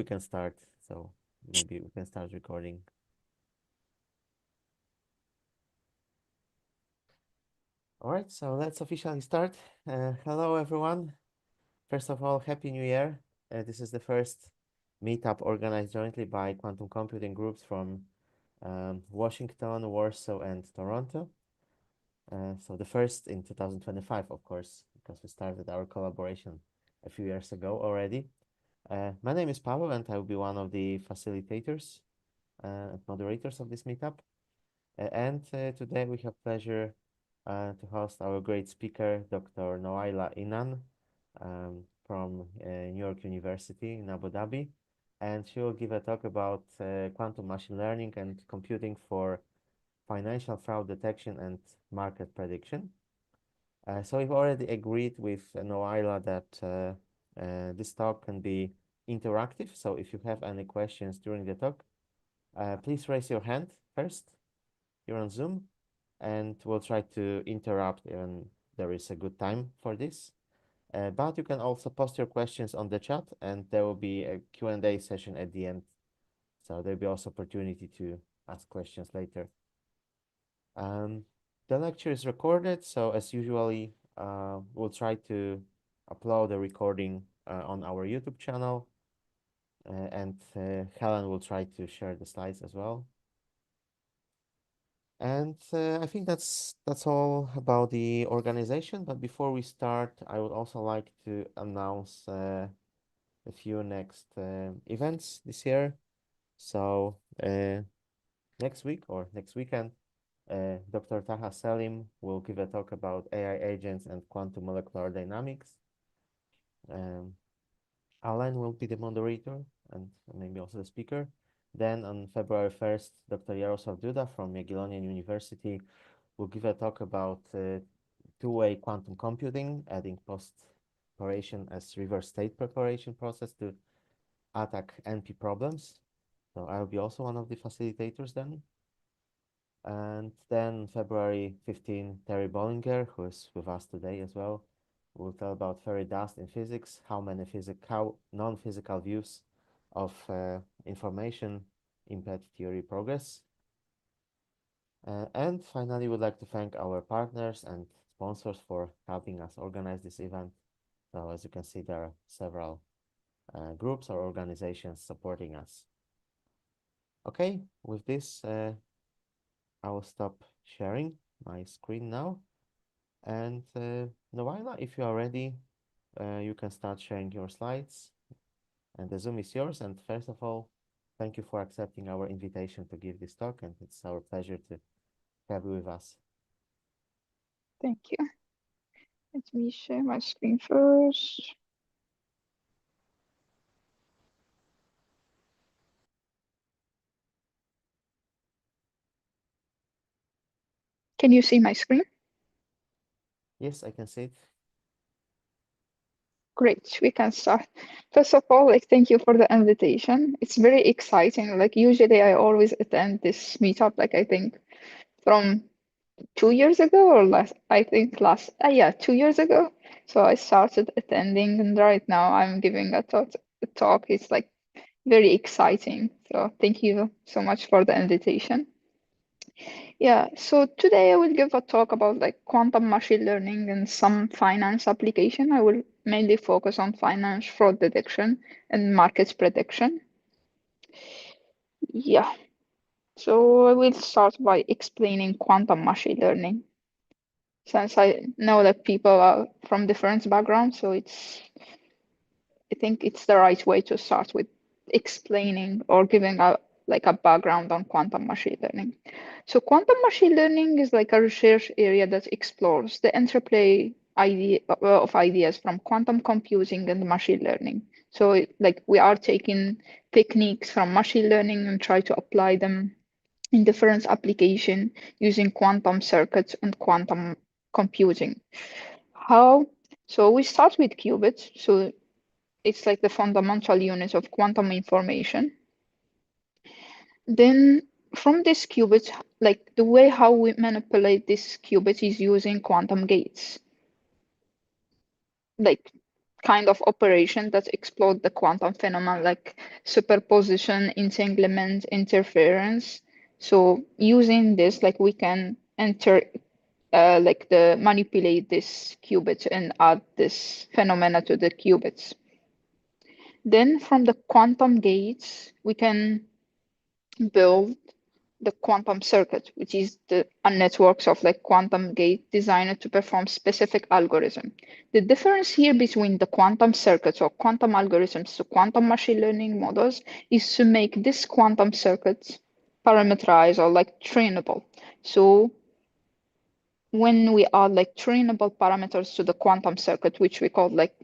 we can start. So maybe we can start recording. All right, so let's officially start. Hello, everyone. First of all, Happy New Year. This is the first meetup organized jointly by quantum computing groups from Washington, Warsaw, and Toronto. So the first in 2025, of course, because we started our collaboration a few years ago already. My name is Paweł, and I will be one of the facilitators and moderators of this meetup. And today we have pleasure to host our great speaker, Dr. Noaila Inan, from New York University in Abu Dhabi. And she will give a talk about quantum machine learning and computing for financial fraud detection and market prediction. So we've already agreed with Noaila that this talk can be interactive. So if you have any questions during the talk, please raise your hand first. You're on Zoom, and we'll try to interrupt when there is a good time for this. But you can also post your questions on the chat, and there will be a Q&A session at the end. So there'll be also opportunity to ask questions later. The lecture is recorded, so as usually, we'll try to upload the recording on our YouTube channel, and Helen will try to share the slides as well. And I think that's all about the organization. But before we start, I would also like to announce a few next events this year. So next week or next weekend, Dr. Taha Selim will give a talk about AI agents and quantum molecular dynamics. Alan will be the moderator and maybe also the speaker. Then on February 1st, Dr. Jarosław Duda from Jagiellonian University will give a talk about two-way quantum computing, adding post-preparation as reverse state preparation process to attack NP problems. So I'll be also one of the facilitators then. And then February 15, Terry Bollinger, who is with us today as well, will tell about fairy dust in physics, how non-physical views of information impede theory progress. And finally, we'd like to thank our partners and sponsors for helping us organize this event. So as you can see, there are several groups or organizations supporting us. Okay, with this, I will stop sharing my screen now. And Noaila, if you are ready, you can start sharing your slides. And the Zoom is yours. And first of all, thank you for accepting our invitation to give this talk. And it's our pleasure to have you with us. Thank you. Let me share my screen first. Can you see my screen? Yes, I can see it. Great, we can start. First of all, thank you for the invitation. It's very exciting. Usually I always attend this meetup, I think from 2 years ago or less. I think 2 years ago. So I started attending, and right now I'm giving a talk. It's very exciting. So thank you so much for the invitation. Yeah, so today I will give a talk about quantum machine learning and some finance application. I will mainly focus on finance fraud detection and markets prediction. Yeah, so I will start by explaining quantum machine learning. Since I know that people are from different backgrounds, so I think it's the right way to start with explaining or giving a background on quantum machine learning. So quantum machine learning is a research area that explores the interplay of ideas from quantum computing and machine learning. So we are taking techniques from machine learning and try to apply them in different application using quantum circuits and quantum computing. How? So we start with qubits. So it's the fundamental unit of quantum information. Then from this qubit, the way how we manipulate this qubit is using quantum gates. kind of operation that explode the quantum phenomenon like superposition, entanglement, interference. So using this, like we can manipulate this qubit and add this phenomena to the qubits. Then from the quantum gates, we can build the quantum circuit, which is the networks of like quantum gate designed to perform specific algorithm. The difference here between the quantum circuits or quantum algorithms to quantum machine learning models is to make this quantum circuits parameterized or like trainable. So when we add like trainable parameters to the quantum circuit, which we call like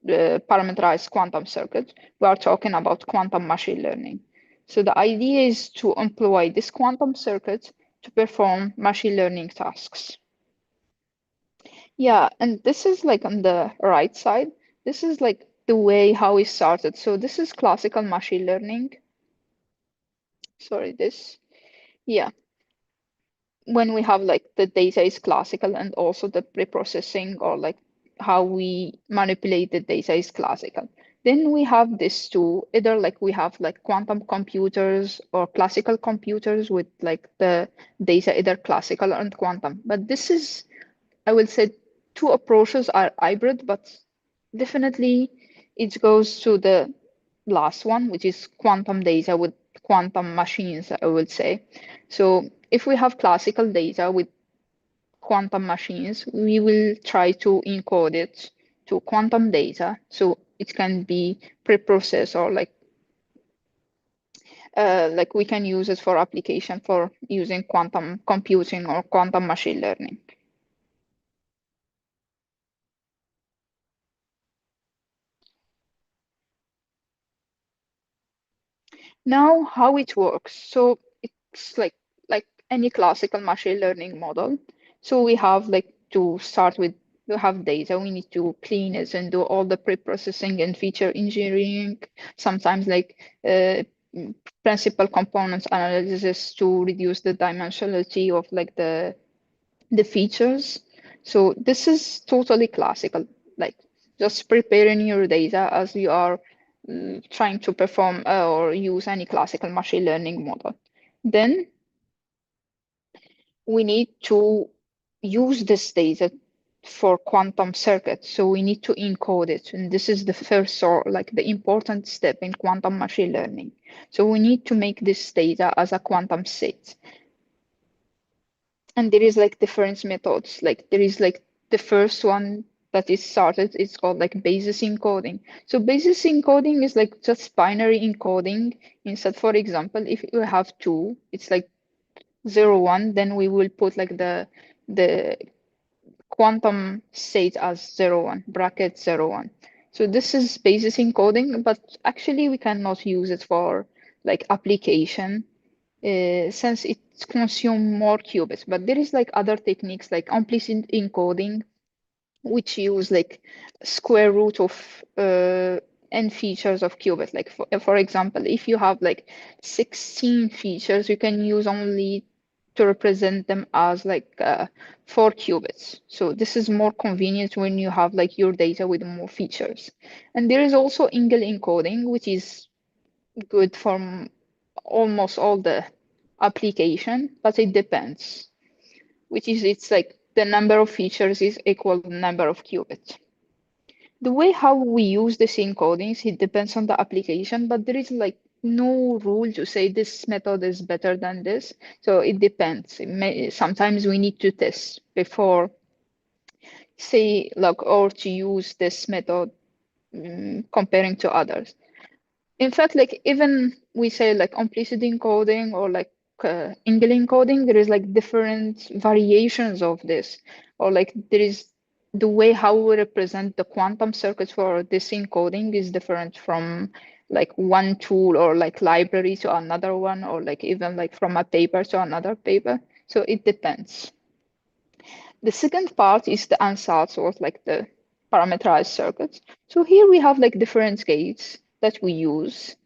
the parameterized quantum circuit, we are talking about quantum machine learning. So the idea is to employ this quantum circuit to perform machine learning tasks. Yeah, and this is like on the right side. This is like the way how it started. So this is classical machine learning. Sorry, this. Yeah, when we have like the data is classical and also the preprocessing or like how we manipulate the data is classical. Then we have this too, either like we have like quantum computers or classical computers with like the data either classical and quantum. But this is, I will say, two approaches are hybrid, but definitely it goes to the last one, which is quantum data with quantum machines, I would say. So if we have classical data with quantum machines, we will try to encode it to quantum data so it can be preprocessed or like we can use it for application for using quantum computing or quantum machine learning. Now, how it works. So it's like any classical machine learning model. So we have like to start with, we have data, we need to clean it and do all the pre-processing and feature engineering, sometimes like principal components analysis to reduce the dimensionality of like the features. So this is totally classical, like just preparing your data as you are trying to perform or use any classical machine learning model. Then we need to use this data for quantum circuits. So we need to encode it. And this is the first or like the important step in quantum machine learning. So we need to make this data as a quantum state. And there is like different methods. Like there is like the first one that is started, it's called like basis encoding. So basis encoding is like just binary encoding. Instead, for example, if you have two, it's like 0, 1, then we will put like the quantum state as 0, 1, bracket 0, 1. So this is basis encoding, but actually we cannot use it for like application since it consumes more qubits. But there is like other techniques like implicit encoding, which use like square root of n features of qubit. Like for example, if you have like 16 features, you can use only to represent them as like 4 qubits. So this is more convenient when you have like your data with more features. And there is also Engel encoding, which is good for almost all the application, but it depends, which is it's like the number of features is equal to the number of qubits. The way how we use this encodings, it depends on the application, but there is like no rule to say this method is better than this. So it depends. Sometimes we need to test before say like or to use this method comparing to others. In fact, like even we say like implicit encoding or like Engel encoding, there is like different variations of this, or like there is the way how we represent the quantum circuits for this encoding is different from like one tool or like library to another one, or like even like from a paper to another paper. So it depends. The second part is the ansatz or like the parameterized circuits. So here we have like different gates that we use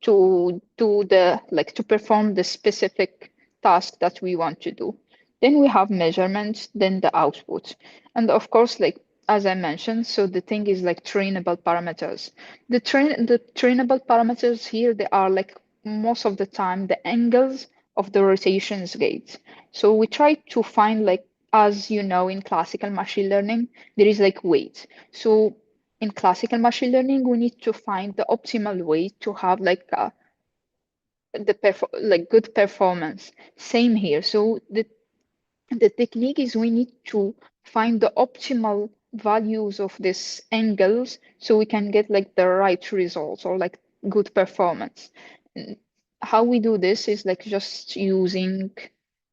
to do the like to perform the specific task that we want to do. Then we have measurements, then the output. And of course, like as I mentioned, so the thing is like trainable parameters. The trainable parameters here, they are like most of the time the angles of the rotations gate. So we try to find like, as you know, in classical machine learning, there is like weight. So in classical machine learning, we need to find the optimal way to have like like good performance. Same here. So the technique is we need to find the optimal values of these angles so we can get like the right results or like good performance. And how we do this is like just using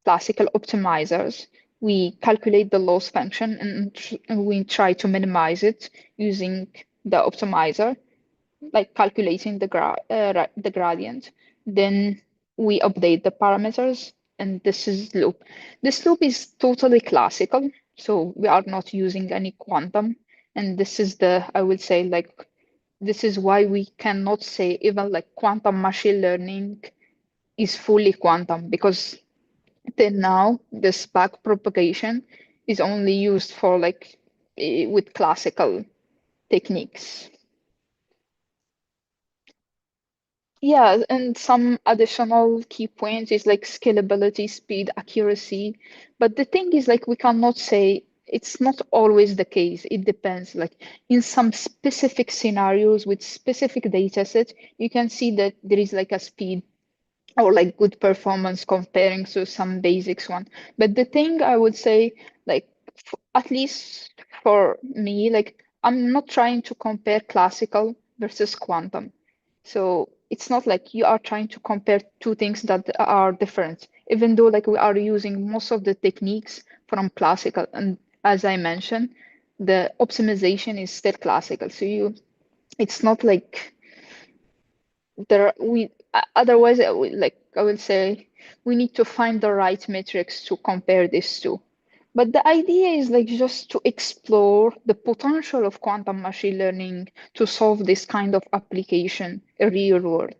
classical optimizers. We calculate the loss function and we try to minimize it using the optimizer, like calculating the gradient. Then we update the parameters, and this is loop. This loop is totally classical, so we are not using any quantum. And this is I would say, like, this is why we cannot say even like quantum machine learning is fully quantum, because till now this back propagation is only used for like with classical techniques. Yeah, and some additional key points is like scalability, speed, accuracy. But the thing is, like, we cannot say it's not always the case. It depends. Like in some specific scenarios with specific data set, you can see that there is like a speed or like good performance comparing to some basics one. But the thing I would say, like, at least for me, like, I'm not trying to compare classical versus quantum. So it's not like you are trying to compare two things that are different, even though like we are using most of the techniques from classical. And as I mentioned, the optimization is still classical. So it's not like otherwise like I would say we need to find the right metrics to compare these two. But the idea is like just to explore the potential of quantum machine learning to solve this kind of application in real world.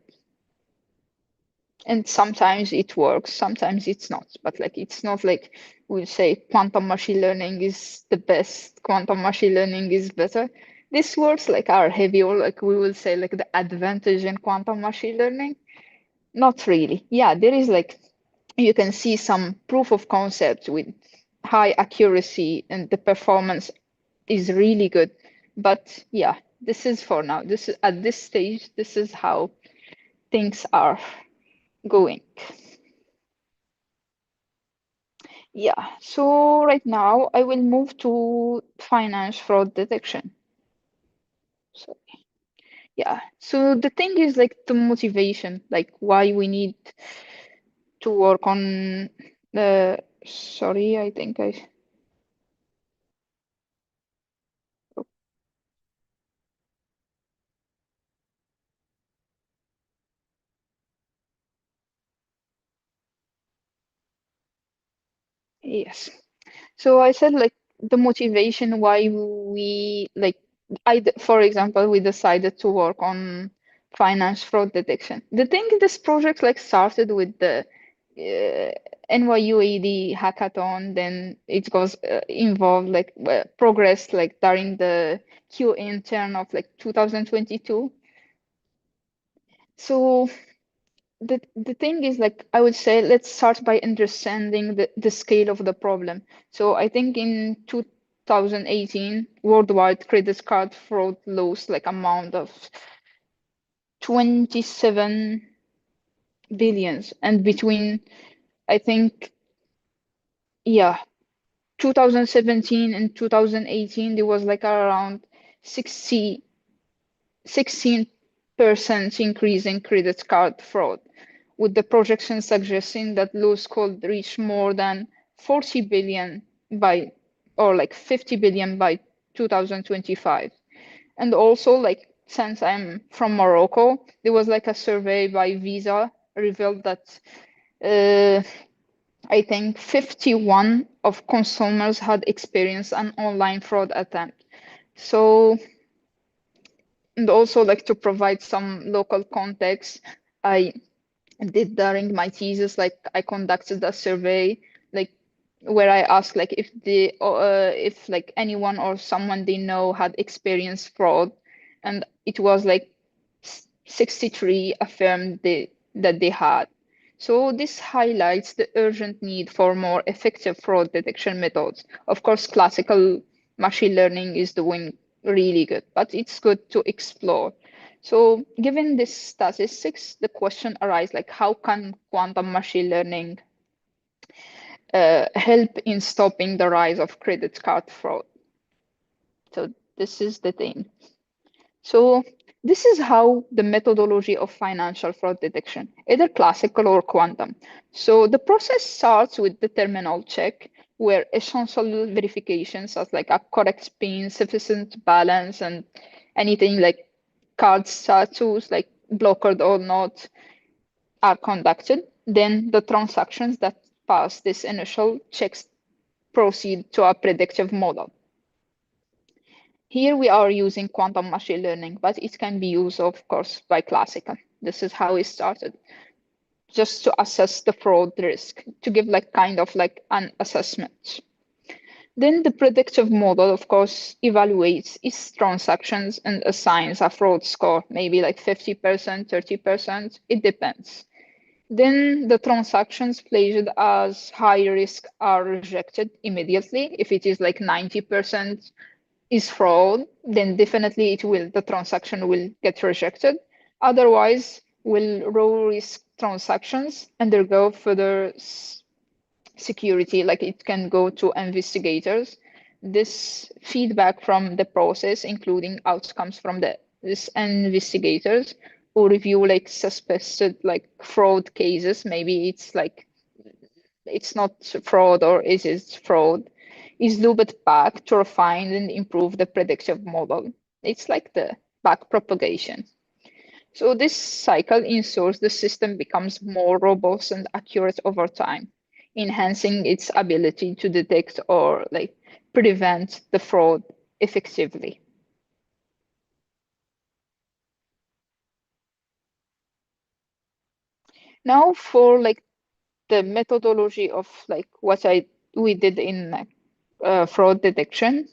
And sometimes it works, sometimes it's not. But like it's not like we say quantum machine learning is the best, quantum machine learning is better. These words like are heavy, or like we will say like the advantage in quantum machine learning. Not really. Yeah, there is like you can see some proof of concept with high accuracy and the performance is really good. But yeah, this is for now. This is at this stage, this is how things are going. Yeah, so right now I will move to finance fraud detection. So yeah, so the thing is like the motivation, like why we need to work on the, sorry, I think I, yes. So I said like the motivation why we like for example, we decided to work on finance fraud detection. The thing this project like started with the NYUAD hackathon, then it goes involved like progressed like during the Q intern of like 2022. So the thing is like I would say let's start by understanding the scale of the problem. So I think in 2018 worldwide credit card fraud loss like amount of 27 billions, and between I think, yeah, 2017 and 2018 there was like around 60 16% increase in credit card fraud, with the projection suggesting that loss could reach more than 40 billion by, or like 50 billion by 2025. And also, like, since I'm from Morocco, there was like a survey by Visa revealed that I think 51 of consumers had experienced an online fraud attempt. So, and also like to provide some local context, I did during my thesis, like I conducted a survey, like where I asked like if like anyone or someone they know had experienced fraud, and it was like 63 affirmed that they had. So this highlights the urgent need for more effective fraud detection methods. Of course, classical machine learning is doing really good, but it's good to explore. So given this statistics, the question arises like how can quantum machine learning help in stopping the rise of credit card fraud? So this is the thing. So this is how the methodology of financial fraud detection, either classical or quantum. So the process starts with the terminal check, where essential verifications as like a correct PIN, sufficient balance, and anything like card status, like blocked or not, are conducted. Then the transactions that pass this initial checks proceed to a predictive model. Here we are using quantum machine learning, but it can be used, of course, by classical. This is how it started, just to assess the fraud risk, to give like kind of like an assessment. Then the predictive model, of course, evaluates its transactions and assigns a fraud score, maybe like 50%, 30%, it depends. Then the transactions flagged as high risk are rejected immediately. If it is like 90% is fraud, then definitely the transaction will get rejected. Otherwise, will low risk transactions undergo further security, like it can go to investigators. This feedback from the process, including outcomes from this investigators who review like suspected like fraud cases. Maybe it's like it's not fraud or is it fraud, is looped back to refine and improve the predictive model. It's like the back propagation. So this cycle ensures the system becomes more robust and accurate over time, enhancing its ability to detect or like prevent the fraud effectively. Now for like the methodology of like what we did in fraud detection.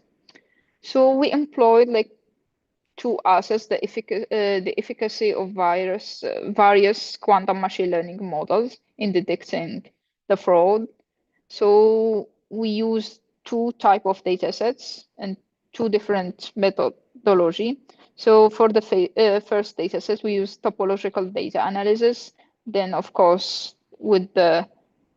So we employed like to assess the efficacy of various quantum machine learning models in detecting the fraud. So we use two type of data sets and two different methodology. So for the first data set, we use topological data analysis. Then, of course, with the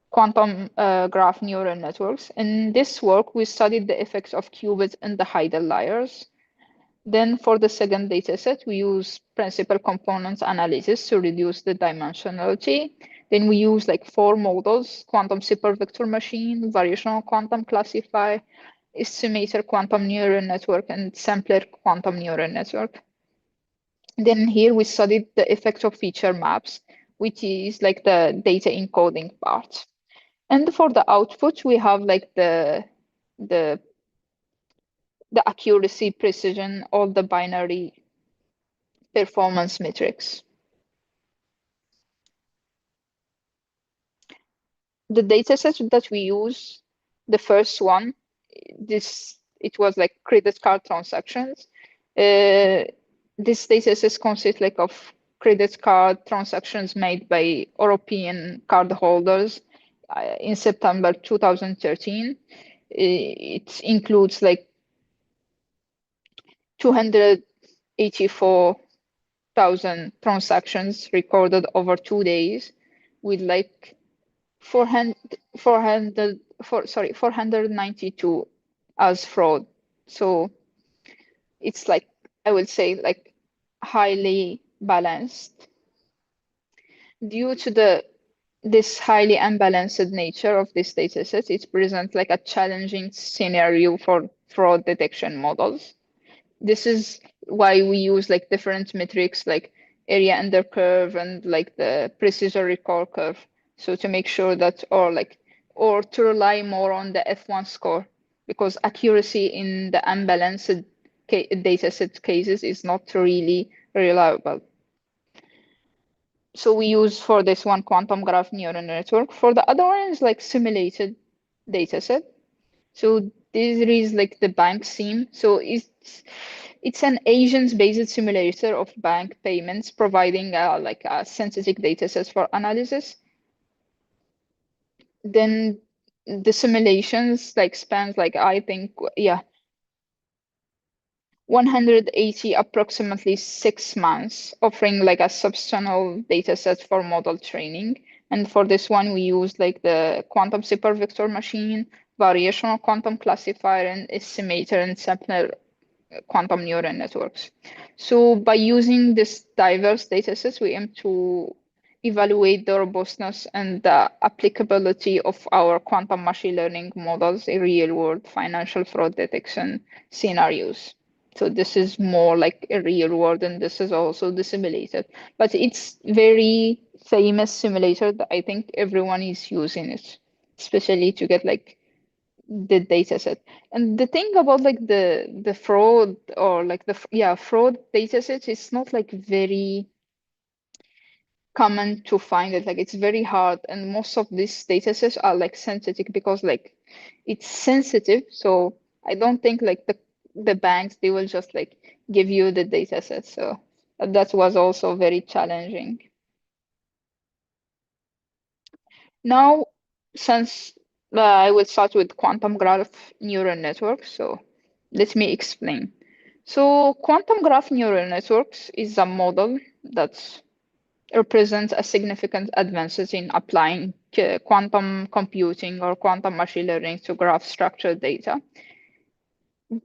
quantum graph neural networks. In this work, we studied the effects of qubits and the hidden layers. Then for the second dataset, we use principal components analysis to reduce the dimensionality. Then we use like four models: quantum support vector machine, variational quantum classifier, estimator quantum neural network, and sampler quantum neural network. Then here we studied the effect of feature maps, which is like the data encoding part. And for the output, we have like the the accuracy, precision, all the binary performance metrics. The dataset that we use, the first one, it was like credit card transactions. This dataset consists like of credit card transactions made by European cardholders in September 2013. It includes like 284,000 transactions recorded over 2 days with like 492 as fraud. So it's like, I would say, like highly balanced. Due to this highly unbalanced nature of this dataset, it presents like a challenging scenario for fraud detection models. This is why we use like different metrics like area under curve and like the precision recall curve. So to make sure that or to rely more on the F1 score, because accuracy in the unbalanced dataset cases is not really reliable. So we use for this one quantum graph neural network. For the other one is like simulated dataset. So this is like the bank sim. So it's an agent-based simulator of bank payments, providing like a synthetic dataset for analysis. Then the simulations like spans like I think 180 approximately 6 months, offering like a substantial data set for model training. And for this one, we use like the quantum super vector machine, variational quantum classifier, and estimator and sampler quantum neural networks. So by using this diverse datasets, we aim to evaluate the robustness and the applicability of our quantum machine learning models in real-world financial fraud detection scenarios. So this is more like a real world, and this is also the simulated. But it's very famous simulator that I think everyone is using it, especially to get like the data set. And the thing about like the fraud or like fraud data sets, it's not like very common to find it. Like it's very hard, and most of these data sets are like sensitive because like it's sensitive. So I don't think like the banks they will just like give you the data set. So that was also very challenging. Now, since I will start with quantum graph neural networks, so let me explain. So quantum graph neural networks is a model that represents a significant advances in applying quantum computing or quantum machine learning to graph structured data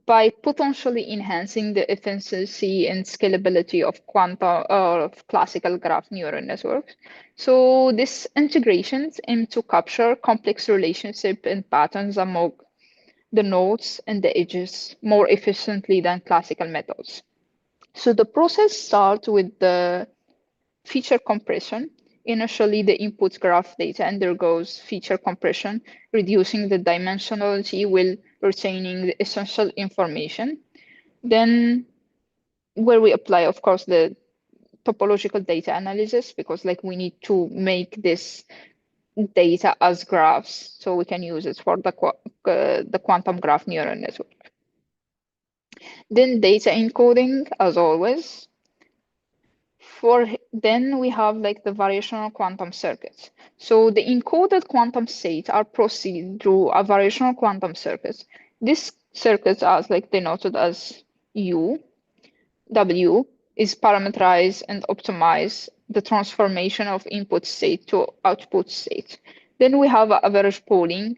by potentially enhancing the efficiency and scalability of quantum of classical graph neural networks. So these integrations aim to capture complex relationship and patterns among the nodes and the edges more efficiently than classical methods. So the process starts with the feature compression. Initially, the input graph data undergoes feature compression, reducing the dimensionality while retaining the essential information. Then, where we apply, of course, the topological data analysis, because like we need to make this data as graphs so we can use it for the quantum graph neural network. Then data encoding, as always. Then we have like the variational quantum circuits. So the encoded quantum states are processed through a variational quantum circuit. These circuits are like denoted as U. W is parameterize and optimize the transformation of input state to output state. Then we have average polling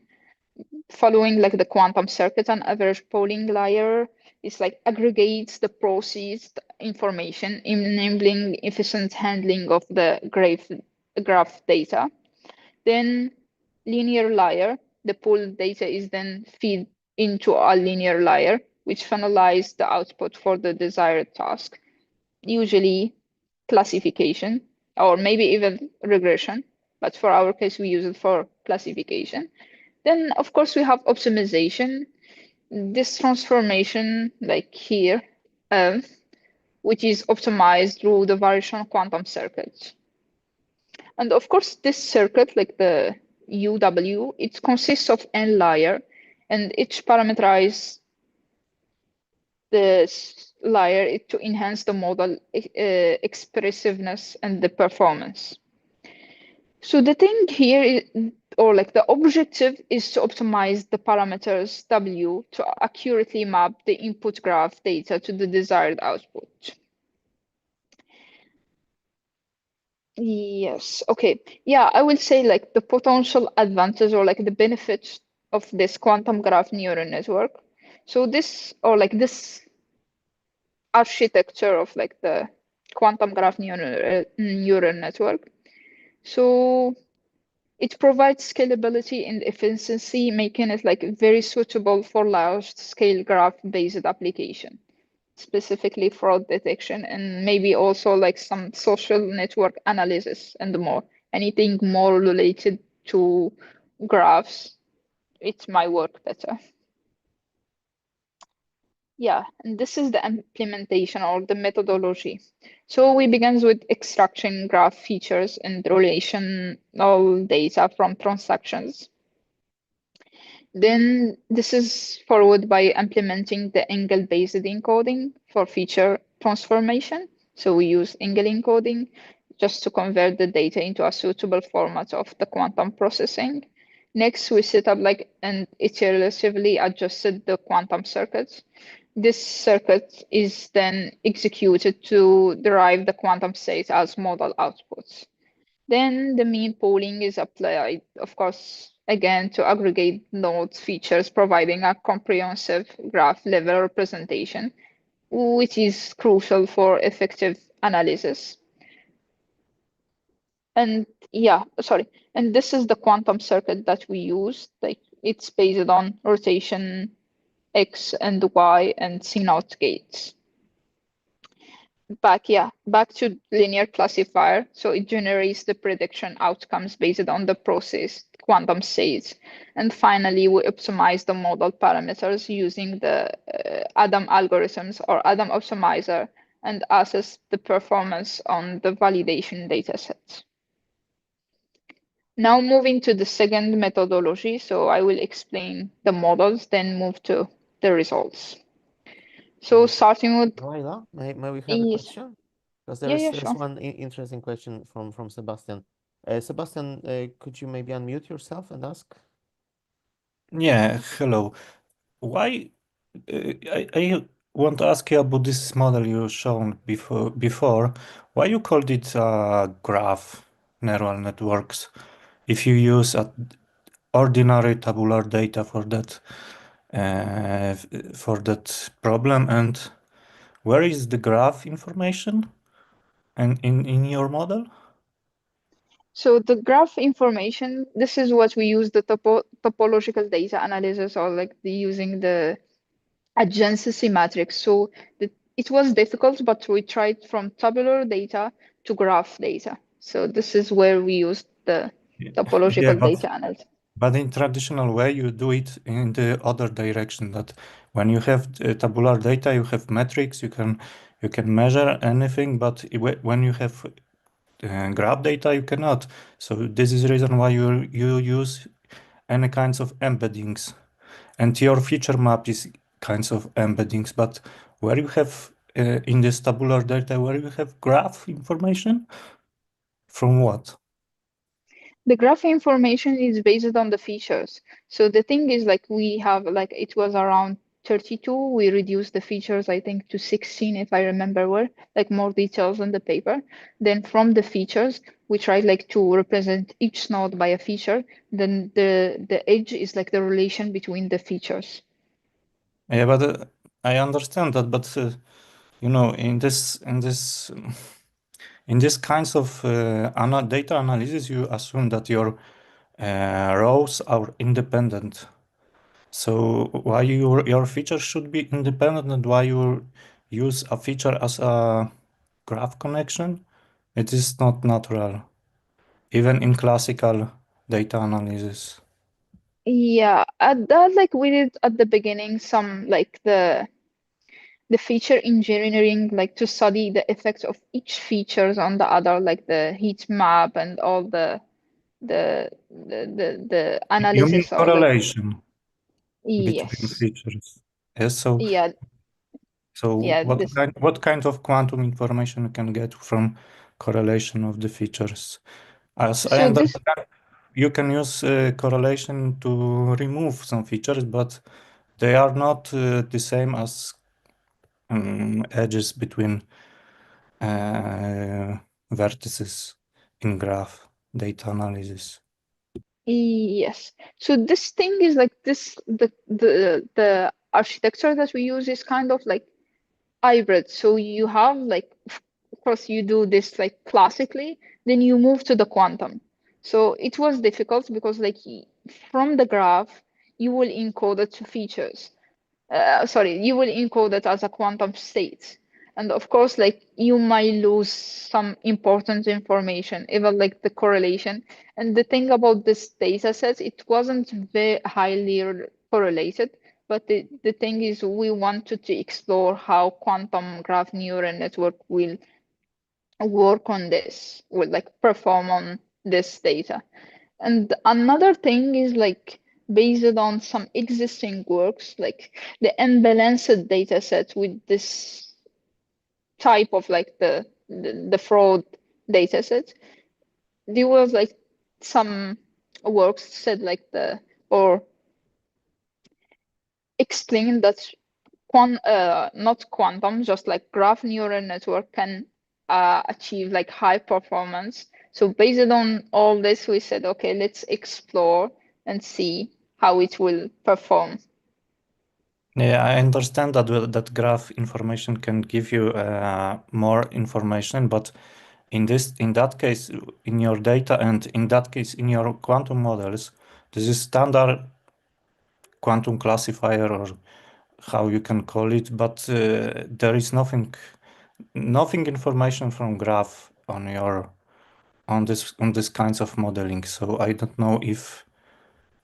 following like the quantum circuit, and average polling layer is like aggregates the processed information, enabling efficient handling of the graph data. Then linear layer, the pooled data is then feed into a linear layer, which finalize the output for the desired task, usually classification or maybe even regression. But for our case, we use it for classification. Then, of course, we have optimization. This transformation, like here, um, which is optimized through the variational quantum circuit. And of course, this circuit, like the UW, it consists of n layer, and each parameterize this layer to enhance the model expressiveness and the performance. So the thing here is, or like the objective is to optimize the parameters W to accurately map the input graph data to the desired output. Yes, okay. Yeah, I will say like the potential advantage or like the benefits of this quantum graph neural network. So this or like this architecture of like the quantum graph neural network. So it provides scalability and efficiency, making it like very suitable for large scale graph-based application, specifically fraud detection and maybe also like some social network analysis and more. Anything more related to graphs, it might work better. Yeah, and this is the implementation or the methodology. So we begins with extracting graph features and relational data from transactions. Then this is followed by implementing the angle-based encoding for feature transformation. So we use angle encoding just to convert the data into a suitable format of the quantum processing. Next, we set up like and iteratively adjusted the quantum circuits. This circuit is then executed to derive the quantum state as model outputs. Then the mean pooling is applied, of course, again to aggregate node features, providing a comprehensive graph level representation, which is crucial for effective analysis. And yeah, sorry. And this is the quantum circuit that we use. Like it's based on rotation X and Y and C naught gates. Back to linear classifier. So it generates the prediction outcomes based on the processed quantum states. And finally, we optimize the model parameters using the Adam algorithms or Adam optimizer and assess the performance on the validation datasets. Now moving to the second methodology. So I will explain the models, then move to the results. So starting with, Laila, may we have a yes, question? Because yeah, there's sure. one interesting question from Sebastian. Sebastian, could you maybe unmute yourself and ask? Yeah, hello. Why I want to ask you about this model you shown before. Why you called it graph neural networks if you use ordinary tabular data for that problem, and where is the graph information and in your model? So the graph information, this is what we use the topological data analysis or like using the adjacency matrix. So it was difficult, but we tried from tabular data to graph data. So this is where we used the Yeah, topological data analysis. but in traditional way, you do it in the other direction. That when you have tabular data, you have metrics. You can measure anything, but when you have graph data, you cannot. So this is the reason why you use any kinds of embeddings, and your feature map is kinds of embeddings. But where you have in this tabular data, where you have graph information from what? The graph information is based on the features. So the thing is like we have like it was around 32. We reduced the features, I think, to 16, if I remember well, like more details on the paper. Then from the features, we tried like to represent each node by a feature. Then the edge is like the relation between the features. Yeah, but I understand that, but you know, in this kinds of data analysis, you assume that your rows are independent. So why your feature should be independent, and why you use a feature as a graph connection? It is not natural, even in classical data analysis. Yeah, at that like we did at the beginning some like the feature engineering, like to study the effects of each features on the other, like the heat map and all the You mean analysis or the correlation between yes, features? Yes. So yeah, yeah, this what kind of quantum information you can get from correlation of the features? As I so this understand, you can use correlation to remove some features, but they are not the same as edges between uh, vertices in graph data analysis. yes. So this thing is like this the architecture that we use is kind of like hybrid. So you have like, of course, you do this like classically, then you move to the quantum. So it was difficult because like from the graph, you will encode it to features. Sorry, you will encode it as a quantum state. And of course, like you might lose some important information, even like the correlation. And the thing about this data set, it wasn't very highly correlated. But the thing is, we wanted to explore how quantum graph neural network will work on this, will like perform on this data. And another thing is like based on some existing works, like the unbalanced data set with this type of like the fraud data set. There was like some works said like or explained that not quantum, just like graph neural network can achieve like high performance. So based on all this, we said, okay, let's explore and see how it will perform. Yeah, I understand that that graph information can give you more information, but in that case, in your data, and in that case, in your quantum models, this is standard quantum classifier, or how you can call it, but there is nothing information from graph on your on this kinds of modeling. So I don't know if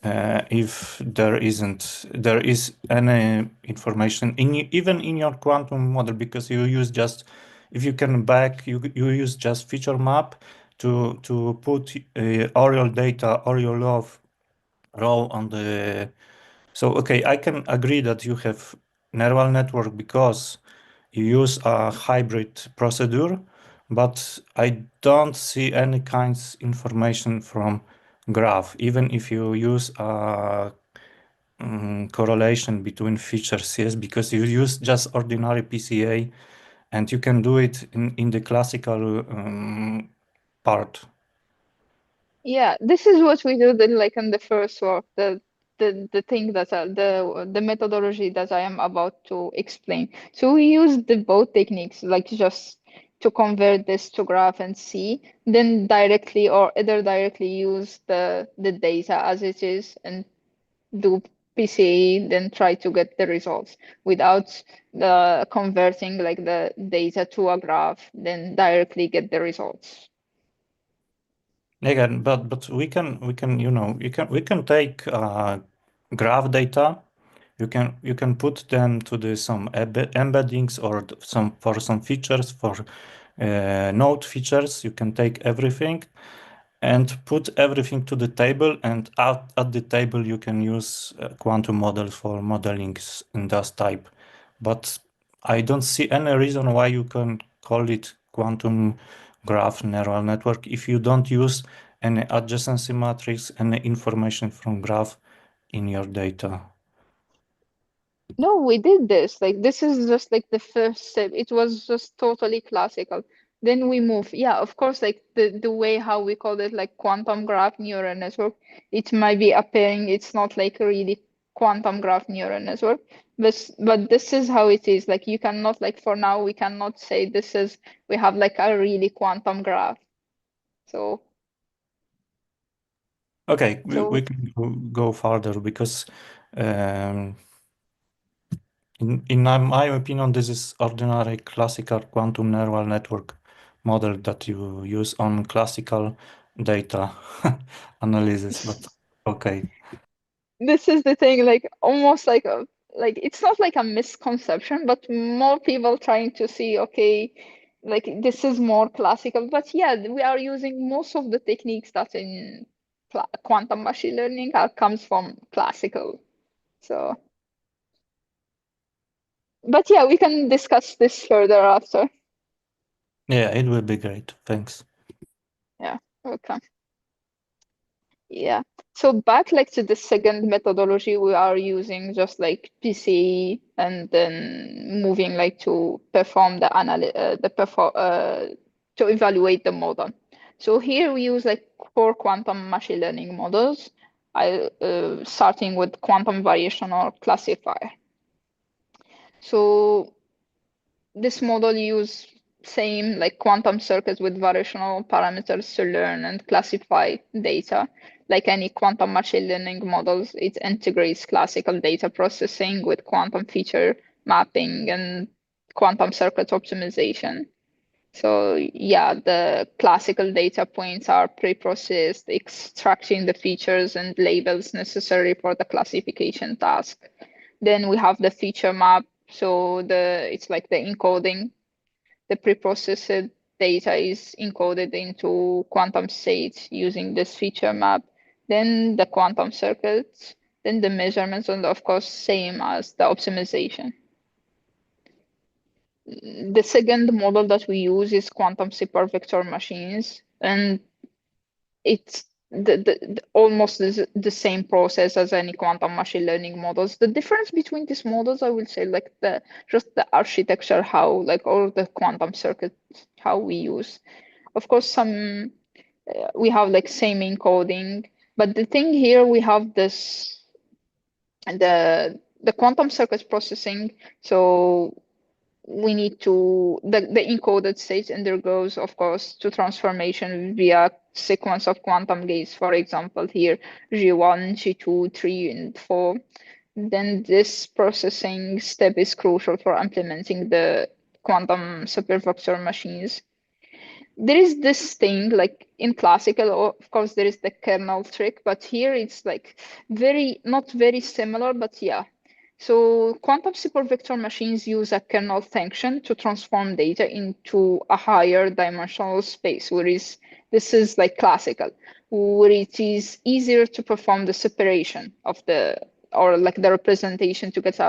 there is any information even in your quantum model, because you use just, if you can back, you use just feature map to put all your data, all your row on the. So okay, I can agree that you have neural network because you use a hybrid procedure, but I don't see any kinds information from graph, even if you use a correlation between features, yes, because you use just ordinary PCA, and you can do it in the classical part. Yeah, this is what we do then, like in the first work, the thing that the methodology that I am about to explain. So we use the both techniques, like just to convert this to graph and see, then directly or either directly use the data as it is and do PCA, then try to get the results without the converting like the data to a graph, then directly get the results. Again, but we can we can take graph data. You can put them to the some embeddings, or some features, for node features. You can take everything and put everything to the table, and at the table you can use quantum models for modeling in that type. But I don't see any reason why you can call it quantum graph neural network if you don't use any adjacency matrix, any information from graph in your data. No, we did this. Like this is just like the first step. It was just totally classical. Then we move. Yeah, of course, like the way how we call it like quantum graph neural network, it might be appearing it's not like a really quantum graph neural network. But this is how it is. Like you cannot like for now we cannot say this is we have like a really quantum graph. So Okay, so we can go further, because in my opinion, this is ordinary classical quantum neural network model that you use on classical data analysis, but okay. this is the thing, like almost like a like it's not like a misconception, but more people trying to see, okay, like this is more classical. But yeah, we are using most of the techniques that in quantum machine learning comes from classical. So, but yeah, we can discuss this further after. Yeah, it will be great. Thanks. Yeah, okay. Yeah. So back like to the second methodology, we are using just like PCE and then moving like to perform to evaluate the model. So here we use like core quantum machine learning models. Starting with quantum variational classifier. So this model use same like quantum circuits with variational parameters to learn and classify data. Like any quantum machine learning models, it integrates classical data processing with quantum feature mapping and quantum circuit optimization. So yeah, the classical data points are pre-processed, extracting the features and labels necessary for the classification task. Then we have the feature map. So it's like the encoding. The preprocessed data is encoded into quantum states using this feature map. Then the quantum circuits. then the measurements, and of course, same as the optimization. The second model that we use is quantum support vector machines, and it's almost the same process as any quantum machine learning models. The difference between these models, I will say, like just the architecture, how like all the quantum circuits, how we use. Of course, some we have like same encoding, but the thing here we have this the quantum circuit processing. So we need to the encoded state undergoes, of course, to transformation via sequence of quantum gates. For example, here G1, G2, 3, and 4. Then this processing step is crucial for implementing the quantum supervector machines. There is this thing like in classical, of course, there is the kernel trick, but here it's like not very similar, but yeah. So quantum support vector machines use a kernel function to transform data into a higher dimensional space, whereas this is like classical, where it is easier to perform the separation of or like the representation to get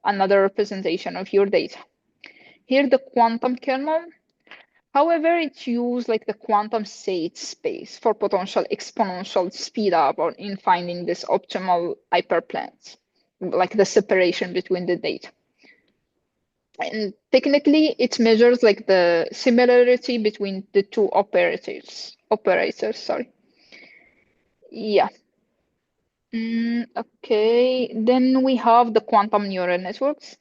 another representation of your data. Here, the quantum kernel, however, it uses like the quantum state space for potential exponential speed up or in finding this optimal hyperplanes, like the separation between the data. And technically, it measures like the similarity between the two operators. Sorry. Yeah. Okay. Then we have the quantum neural networks.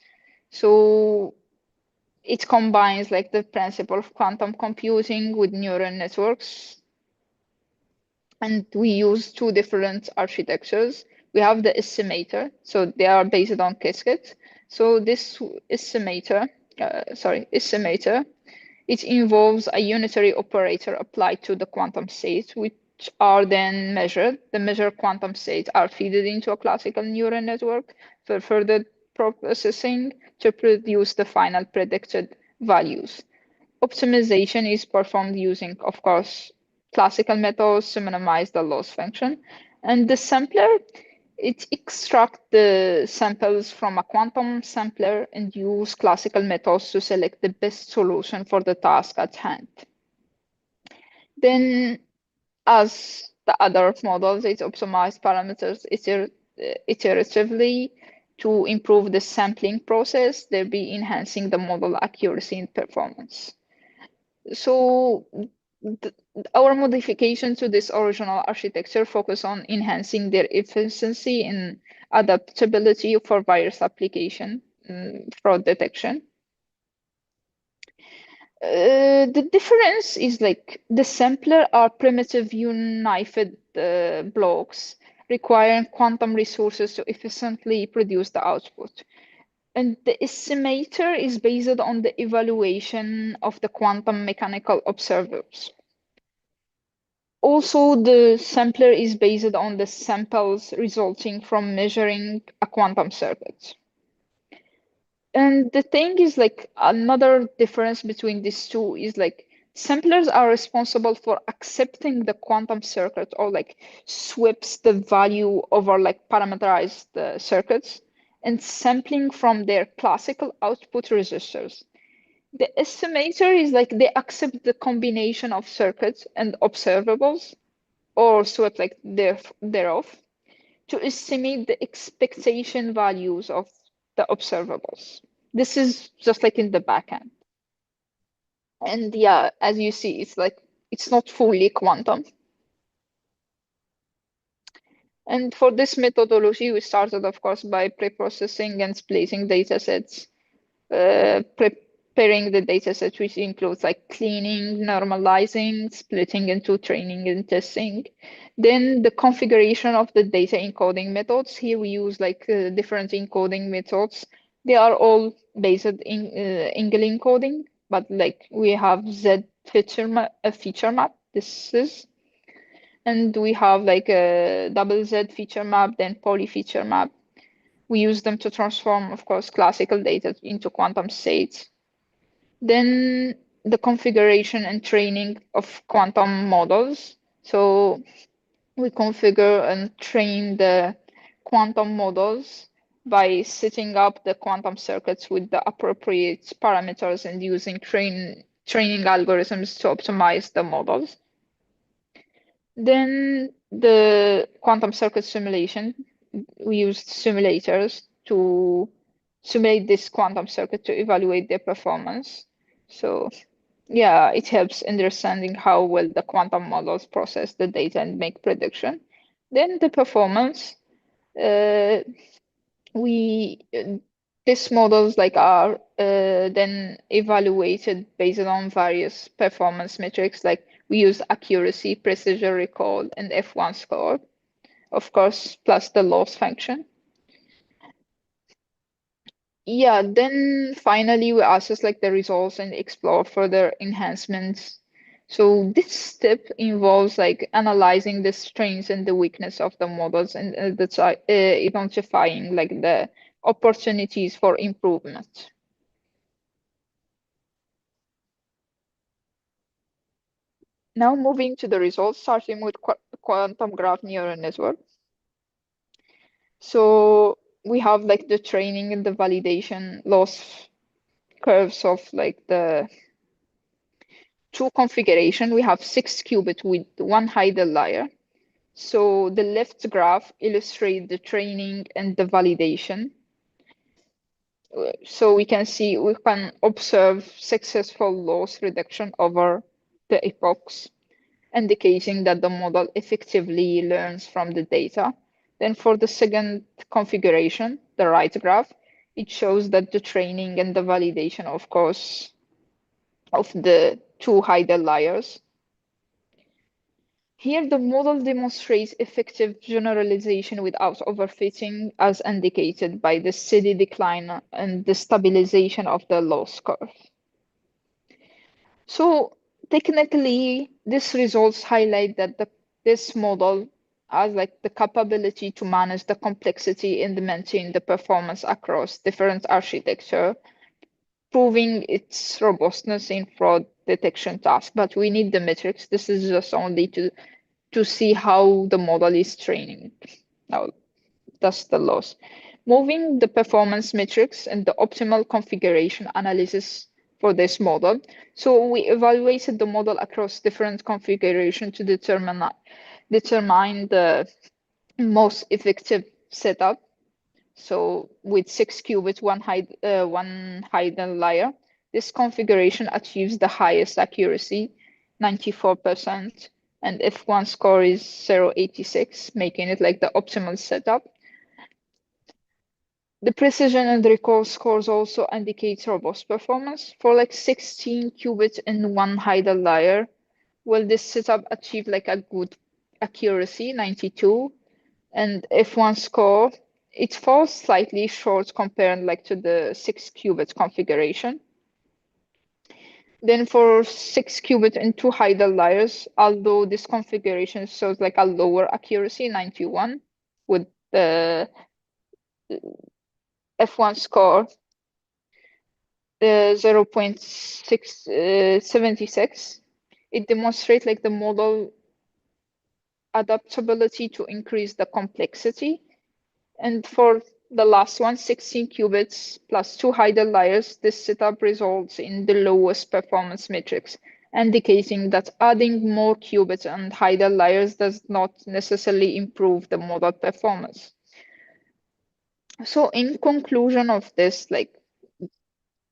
So it combines like the principle of quantum computing with neural networks. And we use two different architectures. We have the estimator, so they are based on cascades. So this estimator, it involves a unitary operator applied to the quantum states, which are then measured. The measured quantum states are fed into a classical neural network for further processing to produce the final predicted values. Optimization is performed using, of course, classical methods to minimize the loss function. And the sampler, it extracts the samples from a quantum sampler and use classical methods to select the best solution for the task at hand. Then, as the other models, it optimizes parameters iteratively to improve the sampling process, thereby enhancing the model accuracy and performance. So our modification to this original architecture focus on enhancing their efficiency and adaptability for various application, fraud detection. The difference is like the sampler are primitive unified blocks requiring quantum resources to efficiently produce the output. And the estimator is based on the evaluation of the quantum mechanical observers. Also, the sampler is based on the samples resulting from measuring a quantum circuit. And the thing is like another difference between these two is like samplers are responsible for accepting the quantum circuit or like sweeps the value over like parameterized circuits and sampling from their classical output registers. The estimator is like they accept the combination of circuits and observables or sweep like thereof to estimate the expectation values of the observables. This is just like in the backend. And yeah, as you see, it's like it's not fully quantum. And for this methodology, we started, of course, by pre-processing and splitting datasets, preparing the dataset, which includes like cleaning, normalizing, splitting into training and testing. Then the configuration of the data encoding methods. Here we use like different encoding methods. They are all based in Engle encoding, but like we have Z feature map. This is. And we have like a double Z feature map, then poly feature map. We use them to transform, of course, classical data into quantum states. Then the configuration and training of quantum models. So we configure and train the quantum models by setting up the quantum circuits with the appropriate parameters and using training algorithms to optimize the models. Then the quantum circuit simulation, we used simulators to simulate this quantum circuit to evaluate their performance. So yeah, it helps understanding how well the quantum models process the data and make prediction. Then the performance, these models are then evaluated based on various performance metrics. Like we use accuracy, precision, recall, and F1 score, of course, plus the loss function. Yeah, then finally we assess the results and explore further enhancements. So this step involves analyzing the strengths and the weakness of the models and identifying the opportunities for improvement. Now moving to the results, starting with quantum graph neural network. So we have the training and the validation loss curves of the two configuration. We have 6 qubit with 1 hidden layer. So the left graph illustrates the training and the validation. So we can observe successful loss reduction over the epochs, indicating that the model effectively learns from the data. Then for the second configuration, the right graph, it shows that the training and the validation, of course, of the two hidden layers. Here, the model demonstrates effective generalization without overfitting, as indicated by the steady decline and the stabilization of the loss curve. So technically, these results highlight that this model has the capability to manage the complexity and maintain the performance across different architecture, proving its robustness in fraud detection tasks. But we need the metrics. This is just only to see how the model is training. Now, that's the loss. Moving the performance metrics and the optimal configuration analysis for this model. So we evaluated the model across different configurations to determine the most effective setup. So with 6 qubits, one hidden layer, this configuration achieves the highest accuracy, 94%, and F1 score is 0.86, making it the optimal setup. The precision and recall scores also indicate robust performance. For 16 qubits in 1 hidden layer, well, this setup achieved a good accuracy, 92, and F1 score, it falls slightly short compared to the 6 qubit configuration. Then for 6 qubit and 2 hidden layers, although this configuration shows a lower accuracy, 91, with the F1 score 0.676, it demonstrates the model adaptability to increase the complexity. And for the last one, 16 qubits plus 2 hidden layers, this setup results in the lowest performance metrics, indicating that adding more qubits and hidden layers does not necessarily improve the model performance. So in conclusion of this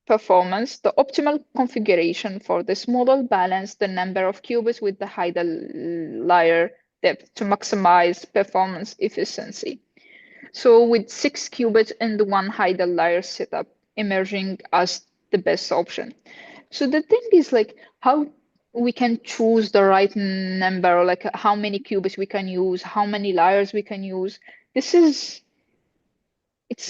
performance, the optimal configuration for this model balance the number of qubits with the hidden layer depth to maximize performance efficiency. So with 6 qubits and 1 hidden layer setup emerging as the best option. So the thing is how we can choose the right number, how many qubits we can use, how many layers we can use. It's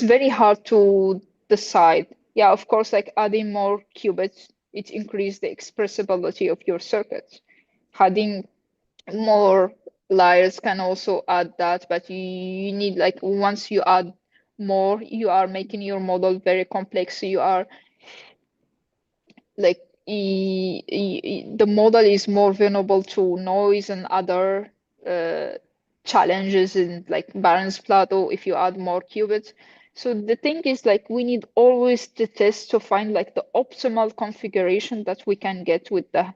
very hard to decide. Yeah, of course, adding more qubits, it increases the expressibility of your circuits. Adding more layers can also add that, but you need once you add more, you are making your model very complex. So you are the model is more vulnerable to noise and other challenges in like Barron's Plateau if you add more qubits. So the thing is like we need always to test to find like the optimal configuration that we can get with the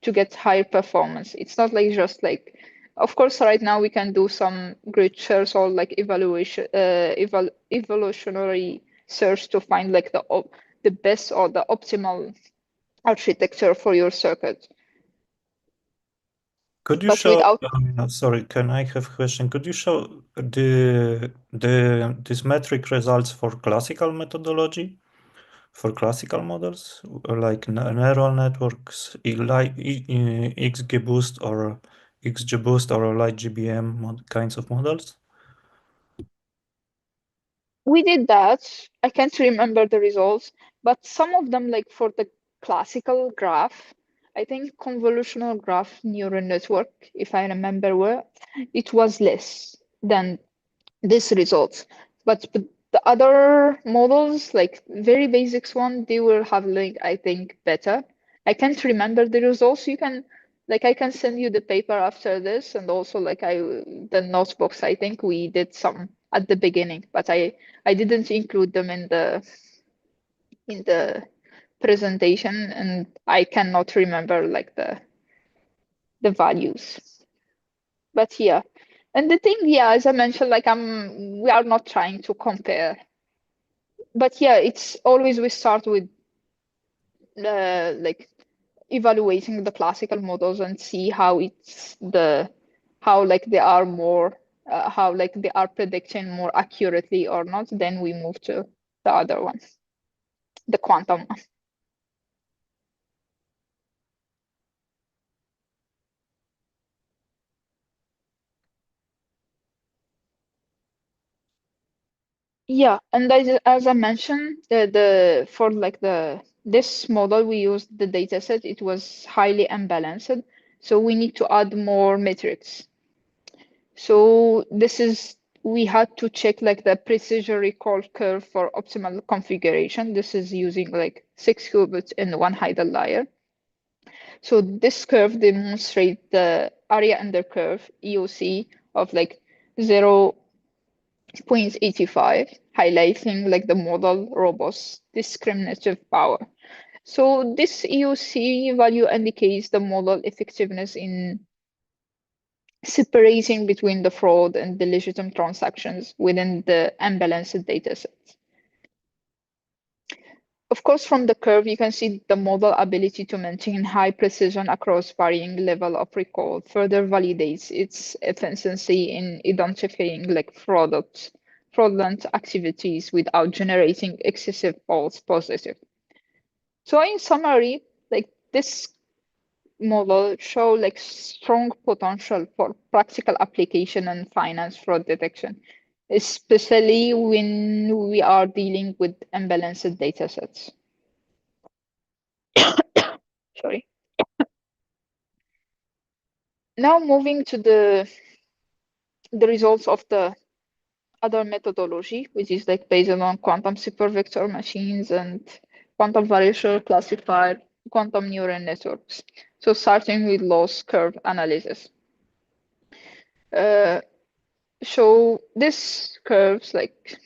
to get higher performance. It's not like just like of course right now we can do some grid search or like evolutionary search to find like the best or the optimal architecture for your circuit. Could you But show, without sorry, can I have a question? Could you show this metric results for classical methodology, for classical models, like neural networks, like XGBoost or XGBoost or like GBM kinds of models? we did that. I can't remember the results, but some of them, like for the classical graph, I think convolutional graph neural network, if I remember well, it was less than this results. But the other models, like very basics one, they will have like I think better. I can't remember the results. You can like I can send you the paper after this, and also like the notebooks. I think we did some at the beginning, but I didn't include them in the presentation, and I cannot remember like the values. But yeah. And the thing, yeah, as I mentioned, like we are not trying to compare. But yeah, it's always we start with like evaluating the classical models and see how how like they are more how like they are predicting more accurately or not. Then we move to the other one, the quantum one. Yeah, and as I mentioned, the for like this model we used the data set, it was highly unbalanced. So we need to add more metrics. So we had to check like the precision recall curve for optimal configuration. This is using like 6 qubits in one hidden layer. So this curve demonstrates the area under curve EOC of like 0.85, highlighting like the model robust discriminative power. So this EOC value indicates the model effectiveness in separating between the fraud and the legitimate transactions within the unbalanced dataset. Of course, from the curve, you can see the model ability to maintain high precision across varying level of recall further validates its efficiency in identifying like fraudulent activities without generating excessive false positive. So in summary, like this model show like strong potential for practical application and finance fraud detection, especially when we are dealing with unbalanced data sets. Sorry. Now moving to the results of the other methodology, which is like based on quantum super vector machines and quantum variation classifier, quantum neural networks. So starting with loss curve analysis. So this curves like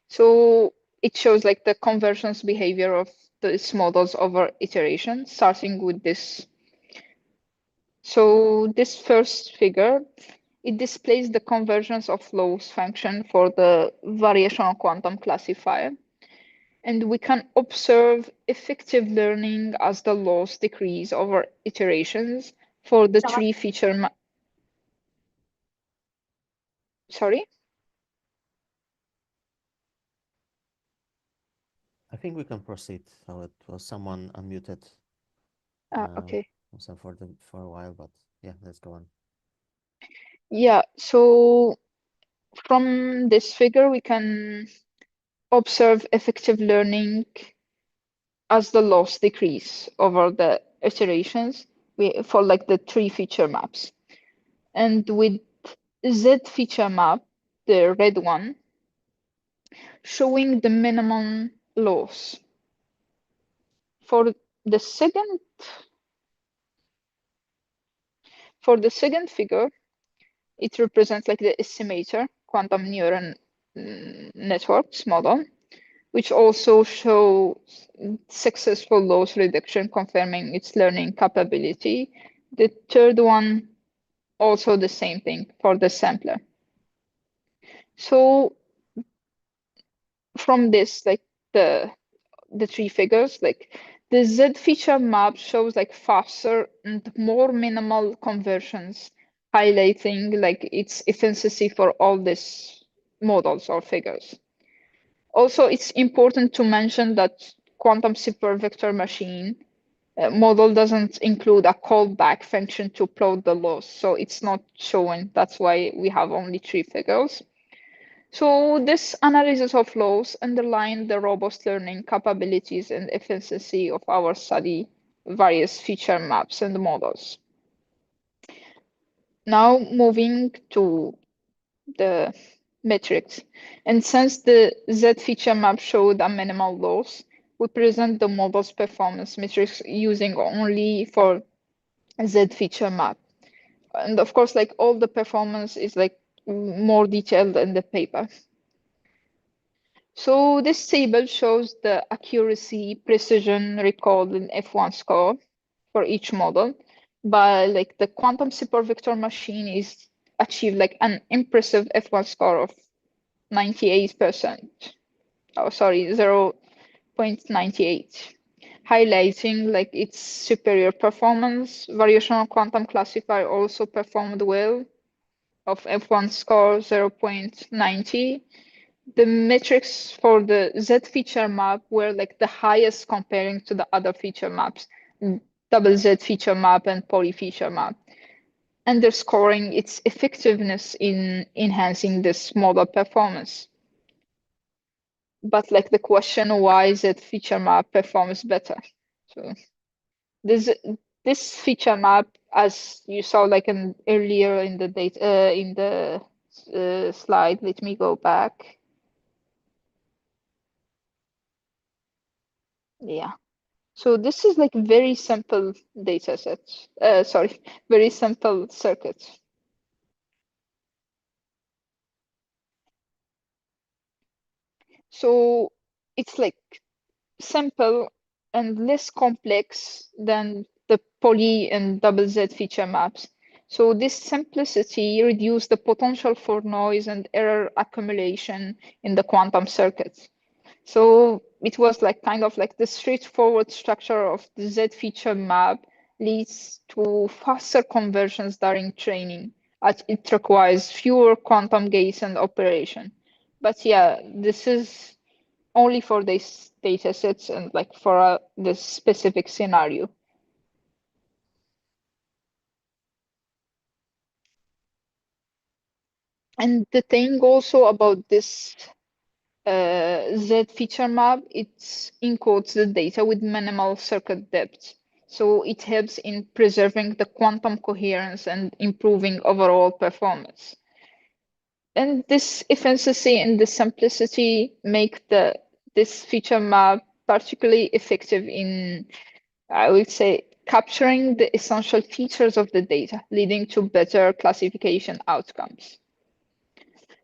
so it shows like the convergence behavior of these models over iteration, starting with this. So this first figure, it displays the convergence of loss function for the variational quantum classifier. And we can observe effective learning as the loss decrease over iterations for the three feature. Sorry? I think we can proceed. So it was someone unmuted. Okay. Also for a while, but yeah, let's go on. Yeah, so from this figure, we can observe effective learning as the loss decrease over the iterations for like the three feature maps. And with Z feature map, the red one, showing the minimum loss. For the second figure, it represents like the estimator quantum neural networks model, which also shows successful loss reduction, confirming its learning capability. The third one, also the same thing for the sampler. So from this, like the three figures, like the Z feature map shows like faster and more minimal conversions, highlighting like its efficiency for all these models or figures. Also, it's important to mention that quantum support vector machine model doesn't include a callback function to plot the loss, so it's not showing. That's why we have only three figures. So this analysis of loss underlined the robust learning capabilities and efficiency of our study, various feature maps and models. Now moving to the metrics. And since the Z feature map showed a minimal loss, we present the model's performance metrics using only for Z feature map. And of course, like all the performance is like more detailed in the paper. So this table shows the accuracy, precision, recall, and F1 score for each model. But like the quantum support vector machine is achieved like an impressive F1 score of 98%. Oh, sorry, 0.98, highlighting like its superior performance. Variational quantum classifier also performed well of F1 score 0.90. The metrics for the Z feature map were like the highest comparing to the other feature maps, double Z feature map and poly feature map, underscoring its effectiveness in enhancing this model performance. But like the question, why Z feature map performs better? So this feature map, as you saw like earlier in the data in the slide, let me go back. Yeah. So this is like very simple data set. Sorry, very simple circuit. So it's like simple and less complex than the poly and double Z feature maps. So this simplicity reduced the potential for noise and error accumulation in the quantum circuits. So it was like kind of like the straightforward structure of the Z feature map leads to faster conversions during training, as it requires fewer quantum gates and operation. But yeah, this is only for these data sets and like for this specific scenario. And the thing also about this Z feature map, it encodes the data with minimal circuit depth. So it helps in preserving the quantum coherence and improving overall performance. And this efficiency and the simplicity make this feature map particularly effective in, I would say, capturing the essential features of the data, leading to better classification outcomes.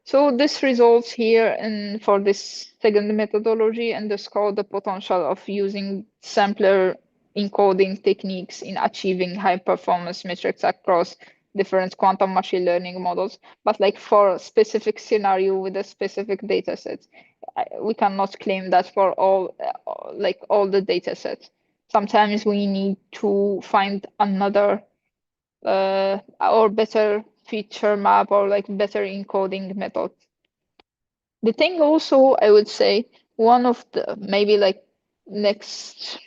So this results here in for this second methodology underscore the potential of using sampler encoding techniques in achieving high performance metrics across different quantum machine learning models. But like for a specific scenario with a specific data set, we cannot claim that for all like all the data sets. Sometimes we need to find another or better feature map or like better encoding method. The thing also, I would say, one of the maybe like next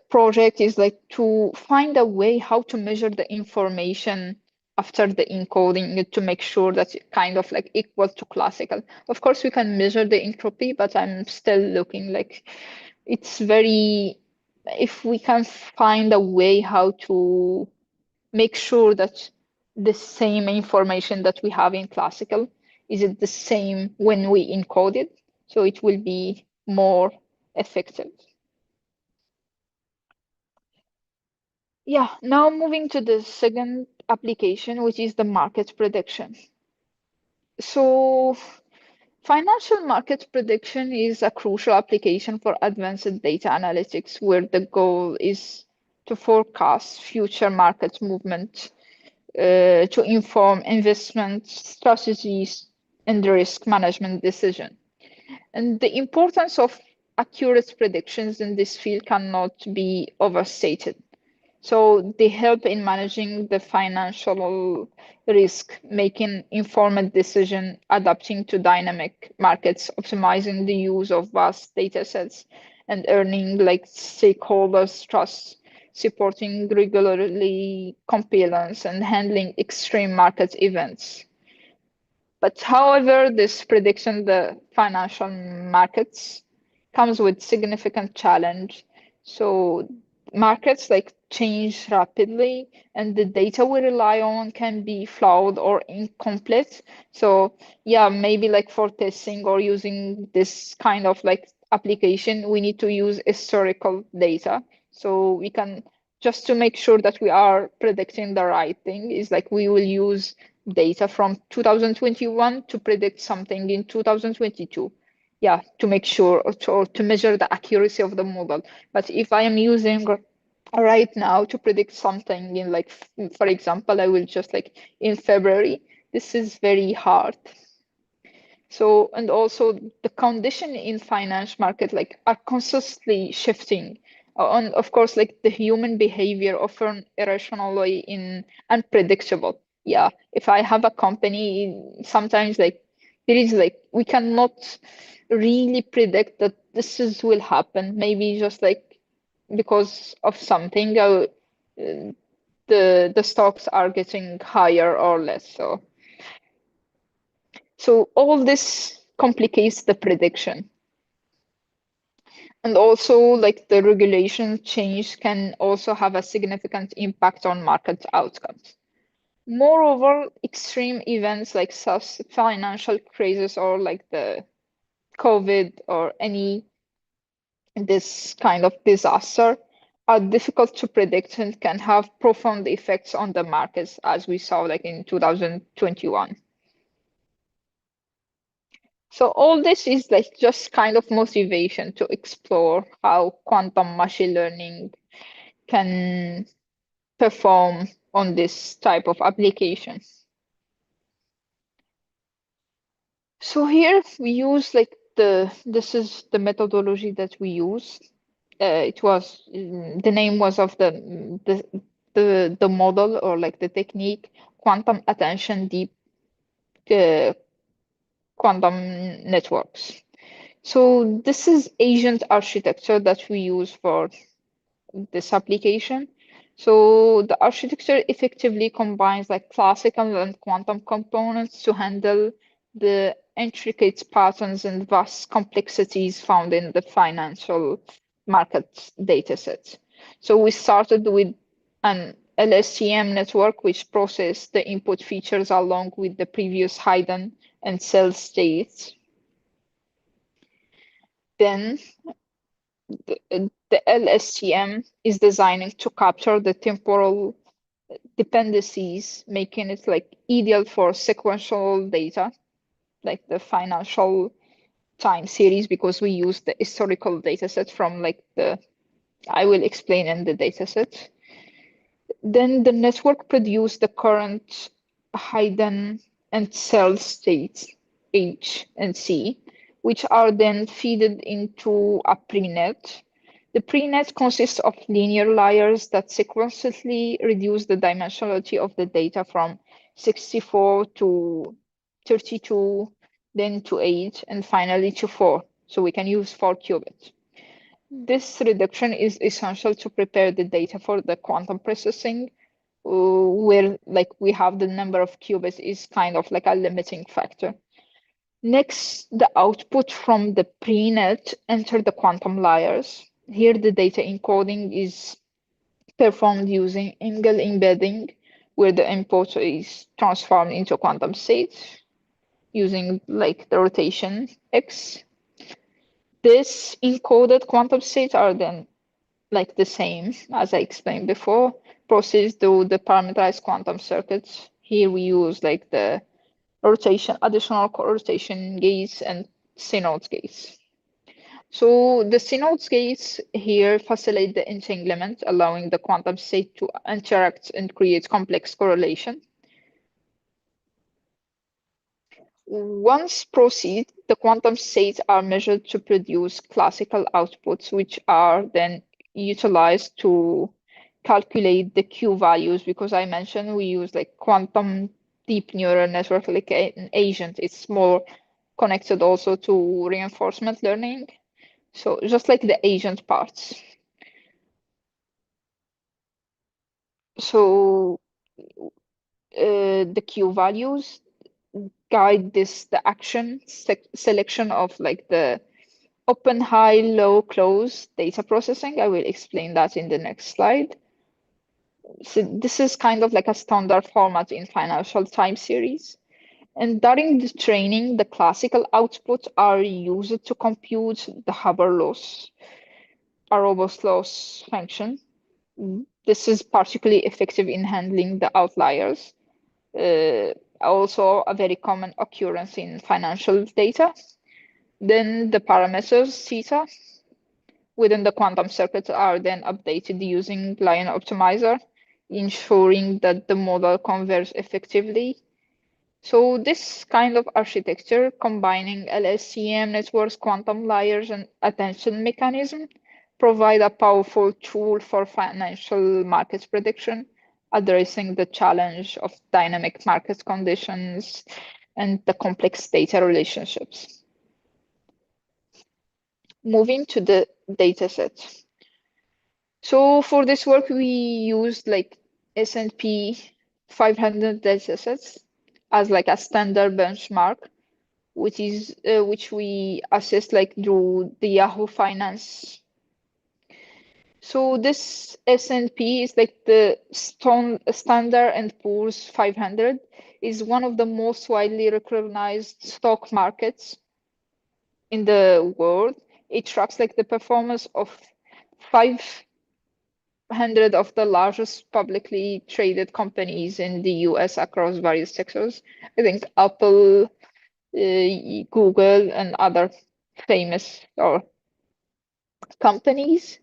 project is like to find a way how to measure the information after the encoding to make sure that it kind of like equal to classical. Of course, we can measure the entropy, but I'm still looking like it's very, if we can find a way how to make sure that the same information that we have in classical is it the same when we encode it, so it will be more effective. Yeah, now moving to the second application, which is the market prediction. So financial market prediction is a crucial application for advanced data analytics, where the goal is to forecast future market movement, to inform investment strategies and risk management decision. And the importance of accurate predictions in this field cannot be overstated. So they help in managing the financial risk, making informed decision, adapting to dynamic markets, optimizing the use of vast data sets, and earning like stakeholders' trust, supporting regularly compliance and handling extreme market events. But however, this prediction the financial markets comes with significant challenge. So markets like change rapidly and the data we rely on can be flawed or incomplete. So yeah, maybe like for testing or using this kind of like application, we need to use historical data. So we can just to make sure that we are predicting the right thing is like we will use data from 2021 to predict something in 2022. Yeah, to make sure or to measure the accuracy of the model. But if I am using right now to predict something in like, for example, I will just like in February, this is very hard. So, and also the condition in finance market like are constantly shifting. And of course, like the human behavior often irrationally in unpredictable. Yeah, if I have a company, sometimes like there is like we cannot really predict that this is will happen. Maybe just like because of something, the stocks are getting higher or less. So all this complicates the prediction. And also like the regulation change can also have a significant impact on market outcomes. Moreover, extreme events like such financial crisis or like the COVID or any this kind of disaster are difficult to predict and can have profound effects on the markets as we saw like in 2021. So all this is like just kind of motivation to explore how quantum machine learning can perform on this type of application. So here we use like this is the methodology that we use. It was the name was of the model or like the technique quantum attention deep quantum networks. So this is agent architecture that we use for this application. So the architecture effectively combines like classical and quantum components to handle the intricate patterns and vast complexities found in the financial market datasets. So we started with an LSTM network, which processed the input features along with the previous hidden and cell states. Then the LSTM is designed to capture the temporal dependencies, making it like ideal for sequential data, like the financial time series, because we use the historical dataset from like I will explain in the dataset. Then the network produced the current hidden and cell states H and C, which are then fed into a prenet. The prenet consists of linear layers that sequentially reduce the dimensionality of the data from 64 to 32, then to 8, and finally to 4. So we can use 4 qubits. This reduction is essential to prepare the data for the quantum processing, where like we have the number of qubits is kind of like a limiting factor. Next, the output from the prenet enter the quantum layers. Here, the data encoding is performed using angle embedding, where the input is transformed into quantum states using like the rotation X. This encoded quantum states are then like the same as I explained before. proceeds to the parameterized quantum circuits. Here we use like the additional rotation gates and synod gates. So the synod gates here facilitate the entanglement, allowing the quantum state to interact and create complex correlation. Once proceed, the quantum states are measured to produce classical outputs, which are then utilized to calculate the Q values, because I mentioned we use like quantum deep neural network like an agent. It's more connected also to reinforcement learning. So just like the agent parts. So the Q values guide the action selection of like the open, high, low, close data processing. I will explain that in the next slide. So this is kind of like a standard format in financial time series. And during the training, the classical outputs are used to compute the Haber-Loss, Arobos loss function. This is particularly effective in handling the outliers. Also a very common occurrence in financial data. Then the parameters theta within the quantum circuit are then updated using Lion Optimizer, ensuring that the model converges effectively. So this kind of architecture, combining LSTM networks, quantum layers, and attention mechanism, provide a powerful tool for financial market prediction, addressing the challenge of dynamic market conditions and the complex data relationships. Moving to the dataset. So for this work, we used like S&P 500 datasets as like a standard benchmark, which we assessed like through the Yahoo Finance. So this S&P is like the Standard and Poor's 500 is one of the most widely recognized stock markets in the world. It tracks like the performance of 500 of the largest publicly traded companies in the US across various sectors. I think Apple, Google, and other famous or companies.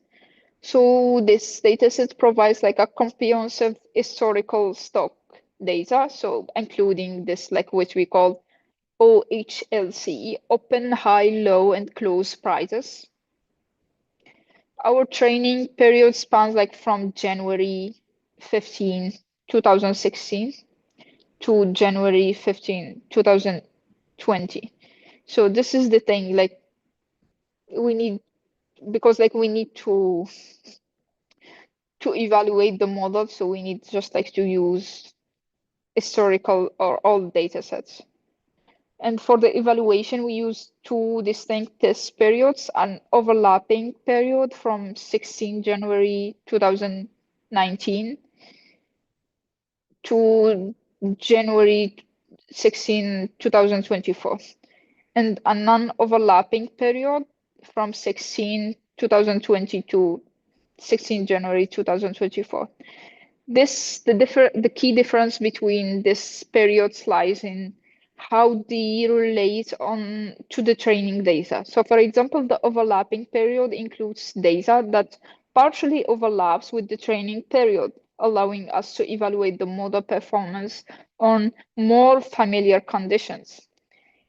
So this dataset provides like a comprehensive historical stock data, so including this like what we call OHLC, open, high, low, and close prices. Our training period spans like from January 15, 2016 to January 15, 2020. So this is the thing, like we need, because like we need to evaluate the model, so we need just like to use historical or old data sets. And for the evaluation, we use two distinct test periods, an overlapping period from 16 January 2019 to January 16, 2024, and a non-overlapping period from 2020 to 16 January 2024. The key difference between this periods lies in how they relate to the training data. So for example, the overlapping period includes data that partially overlaps with the training period, allowing us to evaluate the model performance on more familiar conditions.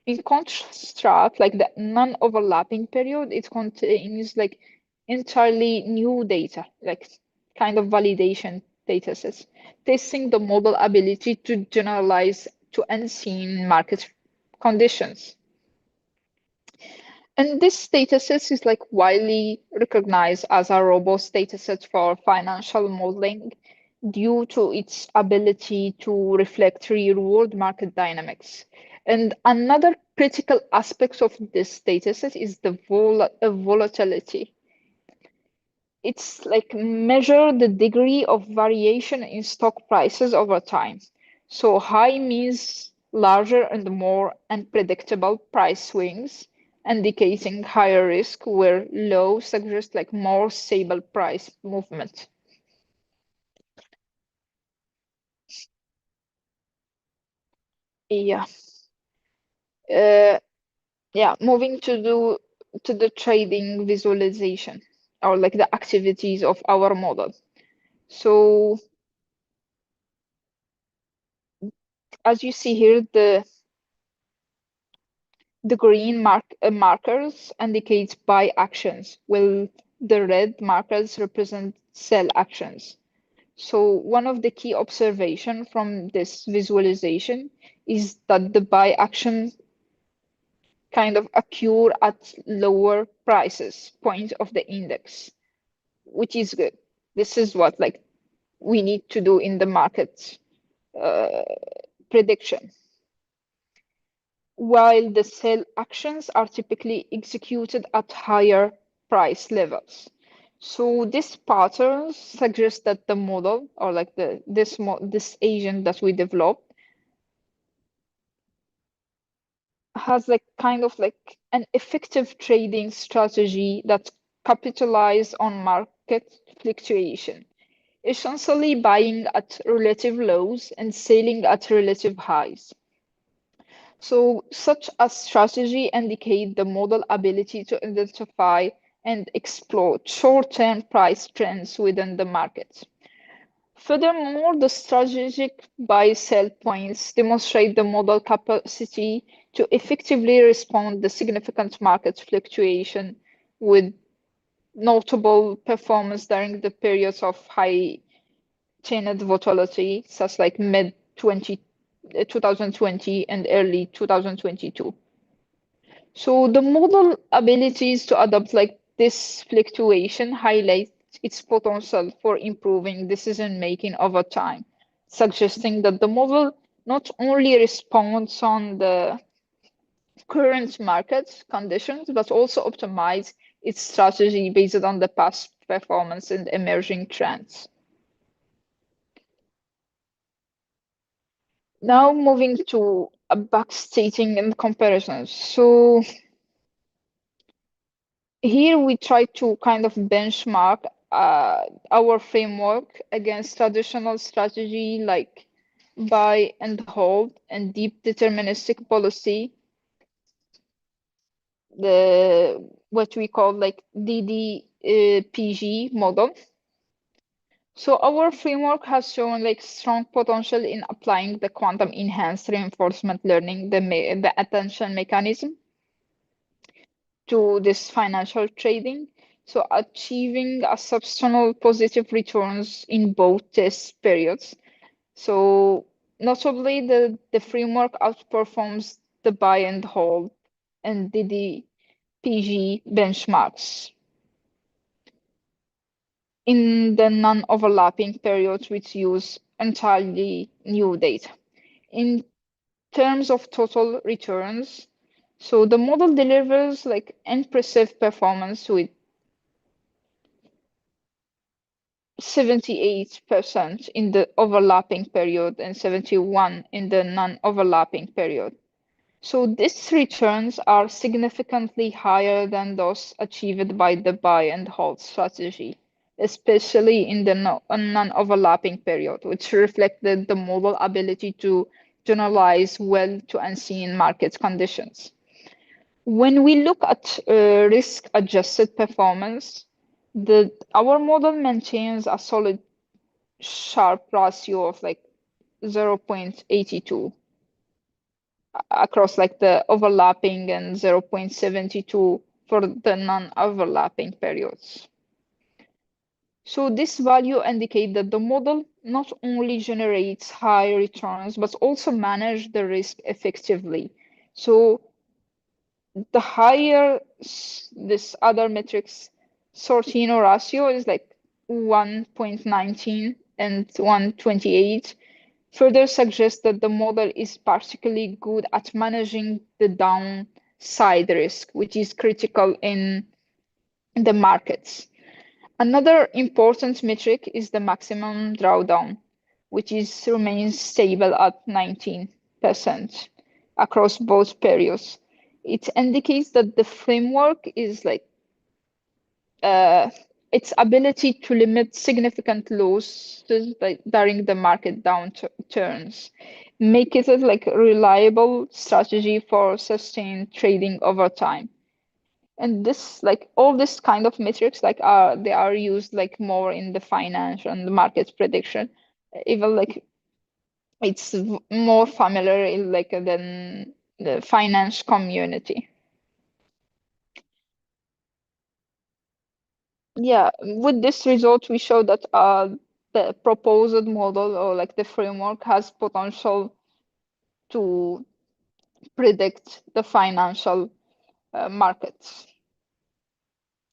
In contrast, like the non-overlapping period, it contains like entirely new data, like kind of validation data sets, testing the model ability to generalize to unseen market conditions. And this dataset is like widely recognized as a robust dataset for financial modeling due to its ability to reflect real-world market dynamics. And another critical aspect of this dataset is the volatility. It's like measure the degree of variation in stock prices over time. So high means larger and more unpredictable price swings, indicating higher risk, where low suggests like more stable price movement. Yeah. Yeah, moving to the trading visualization, or like the activities of our model. So as you see here, the green markers indicate buy actions, while the red markers represent sell actions. So one of the key observations from this visualization is that the buy action kind of occur at lower prices point of the index, which is good. This is what like we need to do in the market prediction. While the sell actions are typically executed at higher price levels. So this pattern suggests that the model, or like this agent that we developed, has like kind of like an effective trading strategy that capitalizes on market fluctuation, essentially buying at relative lows and selling at relative highs. So such a strategy indicates the model ability to identify and exploit short-term price trends within the market. Furthermore, the strategic buy-sell points demonstrate the model capacity to effectively respond to significant market fluctuation with notable performance during the periods of high chained volatility, such like mid 2020 and early 2022. So the model abilities to adapt like this fluctuation highlight its potential for improving decision making over time, suggesting that the model not only responds on the current market conditions, but also optimize its strategy based on the past performance and emerging trends. Now moving to backstating and comparisons. So here we try to kind of benchmark our framework against traditional strategy like buy and hold and deep deterministic policy, the what we call like DDPG model. So our framework has shown like strong potential in applying the quantum enhanced reinforcement learning, the attention mechanism, to this financial trading. So achieving a substantial positive returns in both test periods. So notably, the framework outperforms the buy and hold and DDPG benchmarks in the non-overlapping periods which use entirely new data. In terms of total returns, so the model delivers like impressive performance with 78% in the overlapping period and 71 in the non-overlapping period. So these returns are significantly higher than those achieved by the buy and hold strategy, especially in the non-overlapping period, which reflected the model ability to generalize well to unseen market conditions. When we look at risk-adjusted performance, our model maintains a solid Sharpe ratio of like 0.82 across like the overlapping and 0.72 for the non-overlapping periods. So this value indicates that the model not only generates high returns, but also manage the risk effectively. So the higher this other metrics Sortino ratio is like 1.19 and 128 further suggests that the model is particularly good at managing the downside risk, which is critical in the markets. Another important metric is the maximum drawdown, which remains stable at 19% across both periods. It indicates that the framework is like its ability to limit significant losses during the market downturns, make it like a reliable strategy for sustained trading over time. And this, like all this kind of metrics, like they are used like more in the finance and the market prediction, even like it's more familiar in, like than the finance community. Yeah, with this result, we show that the proposed model or like the framework has potential to predict the financial markets,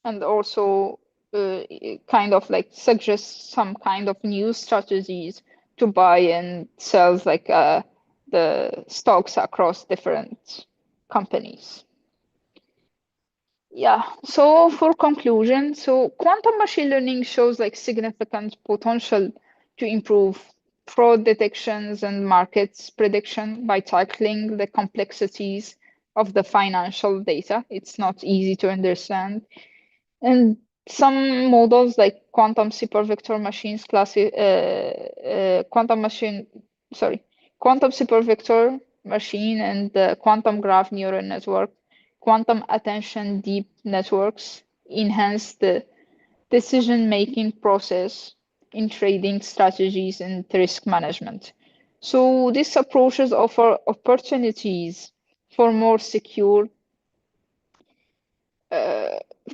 and also kind of like suggest some kind of new strategies to buy and sell like the stocks across different companies. Yeah, so for conclusion, so quantum machine learning shows like significant potential to improve fraud detections and markets prediction by tackling the complexities of the financial data. It's not easy to understand. And some models like quantum super vector machines quantum super vector machine and the quantum graph neural network, quantum attention deep networks enhance the decision-making process in trading strategies and risk management. So these approaches offer opportunities for more secure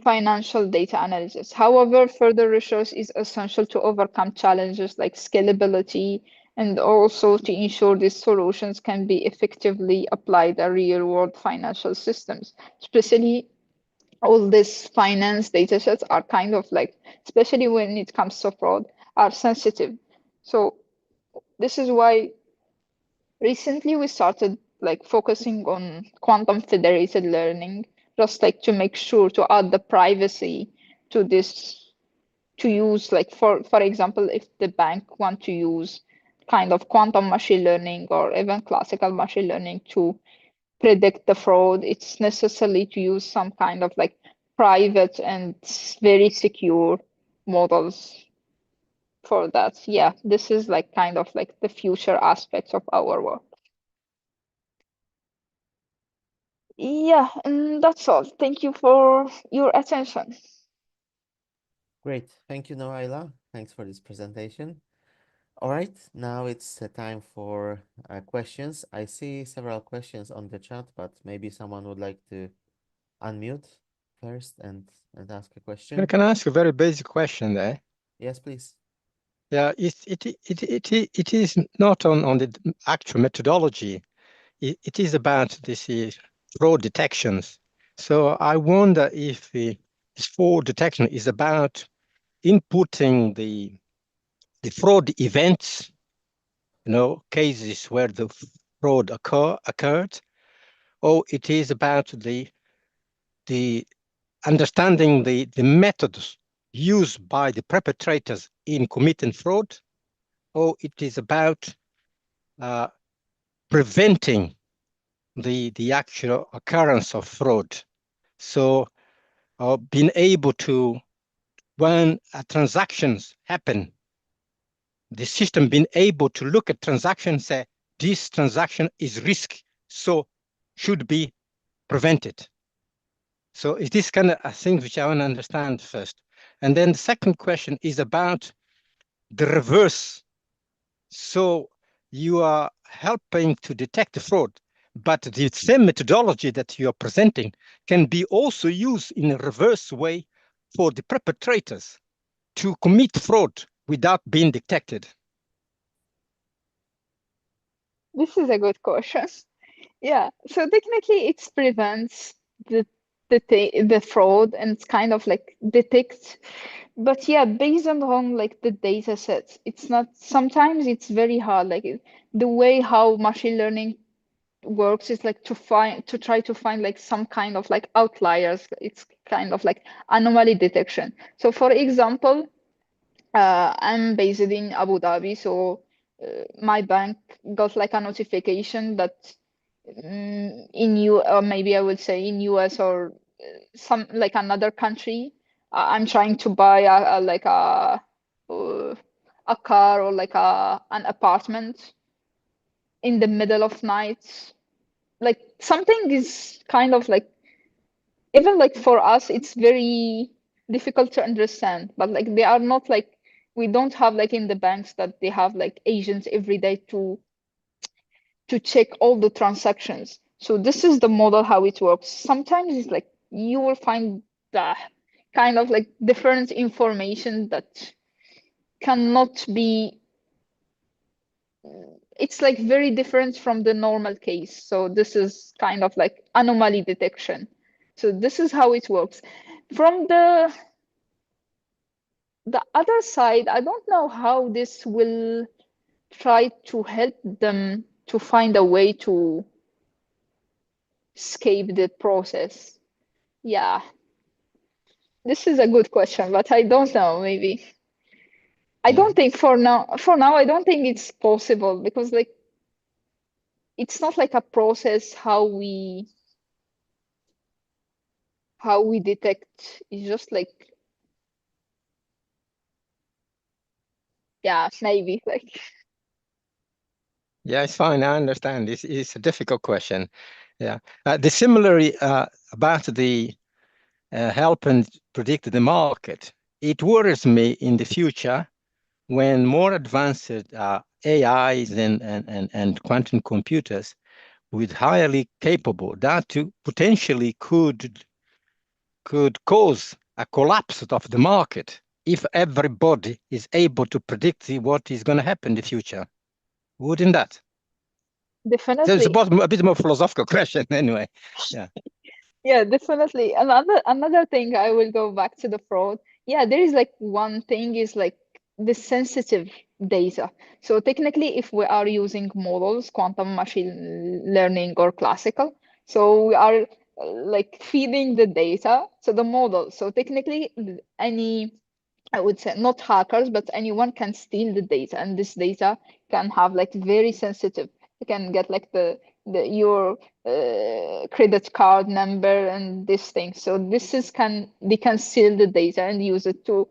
financial data analysis. However, further research is essential to overcome challenges like scalability and also to ensure these solutions can be effectively applied in real-world financial systems. Especially all these finance data sets are kind of like, especially when it comes to fraud, are sensitive. So this is why recently we started like focusing on quantum federated learning, just like to make sure to add the privacy to this, to use like for example, if the bank want to use kind of quantum machine learning or even classical machine learning to predict the fraud, it's necessary to use some kind of like private and very secure models for that. Yeah, this is like kind of like the future aspects of our work. Yeah, and that's all. Thank you for your attention. Great. Thank you, Noaila. Thanks for this presentation. All right, now it's time for questions. I see several questions on the chat, but maybe someone would like to unmute first and ask a question. Can I ask a very basic question there? Yes, please. Yeah, it is not on the actual methodology. It is about this fraud detections. So I wonder if this fraud detection is about inputting the fraud events, cases where the fraud occurred, or it is about the understanding the methods used by the perpetrators in committing fraud, or it is about preventing the actual occurrence of fraud. So being able to, when transactions happen, the system being able to look at transactions, say, this transaction is risk, so should be prevented. So it is kind of a thing which I want to understand first. And then the second question is about the reverse. So you are helping to detect the fraud, but the same methodology that you are presenting can be also used in a reverse way for the perpetrators to commit fraud without being detected. This is a good question. Yeah, so technically it prevents the fraud and it's kind of like detects, but yeah, based on like the data sets, it's not, sometimes it's very hard, like the way how machine learning works is like to try to find like some kind of like outliers. It's kind of like anomaly detection. So for example, I'm based in Abu Dhabi, so my bank got like a notification that in you, or maybe I would say in US or some like another country, I'm trying to buy a car or like an apartment in the middle of night. Like something is kind of like, even like for us, it's very difficult to understand, but like they are not like, we don't have like in the banks that they have like agents every day to check all the transactions. So this is the model how it works. Sometimes it's like you will find the kind of like different information that cannot be, it's like very different from the normal case. So this is kind of like anomaly detection. So this is how it works. From the other side, I don't know how this will try to help them to find a way to escape the process. Yeah, this is a good question, but I don't know, maybe. I don't think for now, I don't think it's possible, because like it's not like a process how we detect. It's just like, yeah, maybe like. Yeah, it's fine. I understand. It's a difficult question. Yeah. The similarly about the help and predict the market, it worries me in the future when more advanced AIs and quantum computers with highly capable that potentially could cause a collapse of the market if everybody is able to predict what is going to happen in the future. Wouldn't that? Definitely. So it's a bit more philosophical question anyway. Yeah. Yeah, definitely. Another thing, I will go back to the fraud. Yeah, there is like one thing is like the sensitive data. So technically, if we are using models, quantum machine learning or classical, so we are like feeding the data to the model. So technically, any, I would say not hackers, but anyone can steal the data, and this data can have like very sensitive. You can get like your credit card number and this thing. So this is they can steal the data and use it to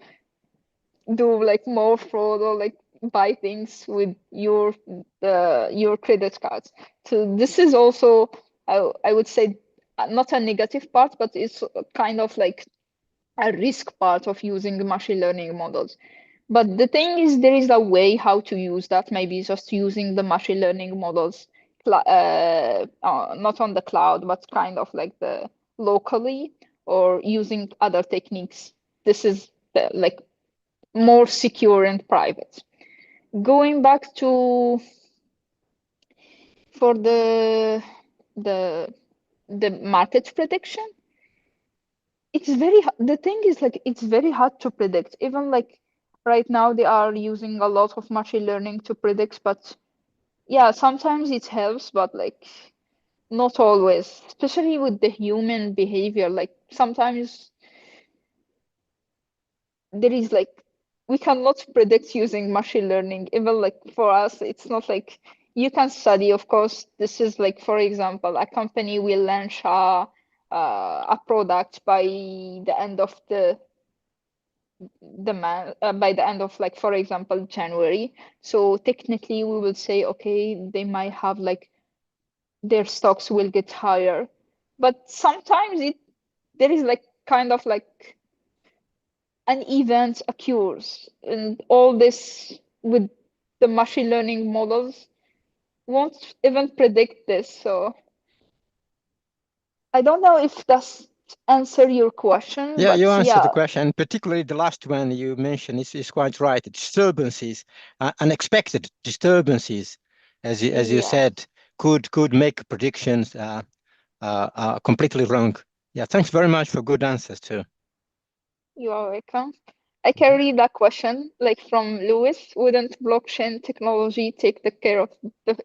do like more fraud or like buy things with your credit cards. So this is also, I would say, not a negative part, but it's kind of like a risk part of using the machine learning models. But the thing is, there is a way how to use that, maybe just using the machine learning models, not on the cloud, but kind of like the locally, or using other techniques. This is like more secure and private. Going back to for the market prediction, it's the thing is like it's very hard to predict. Even like right now they are using a lot of machine learning to predict, but yeah, sometimes it helps, but like not always, especially with the human behavior. Like sometimes there is like, we cannot predict using machine learning. Even like for us, it's not like you can study, of course. This is like, for example, a company will launch a product by the end of by the end of, like, for example, January. So technically we will say, okay, they might have like their stocks will get higher, but sometimes there is like kind of like an event occurs, and all this with the machine learning models won't even predict this. So I don't know if that's answer your question. Yeah, but you answered the yeah, question, particularly the last one you mentioned is quite right. Disturbances, unexpected disturbances, as you yeah, said, could make predictions completely wrong. Yeah, thanks very much for good answers too. you are welcome. I can read that question, like from Lewis. Wouldn't blockchain technology take the care of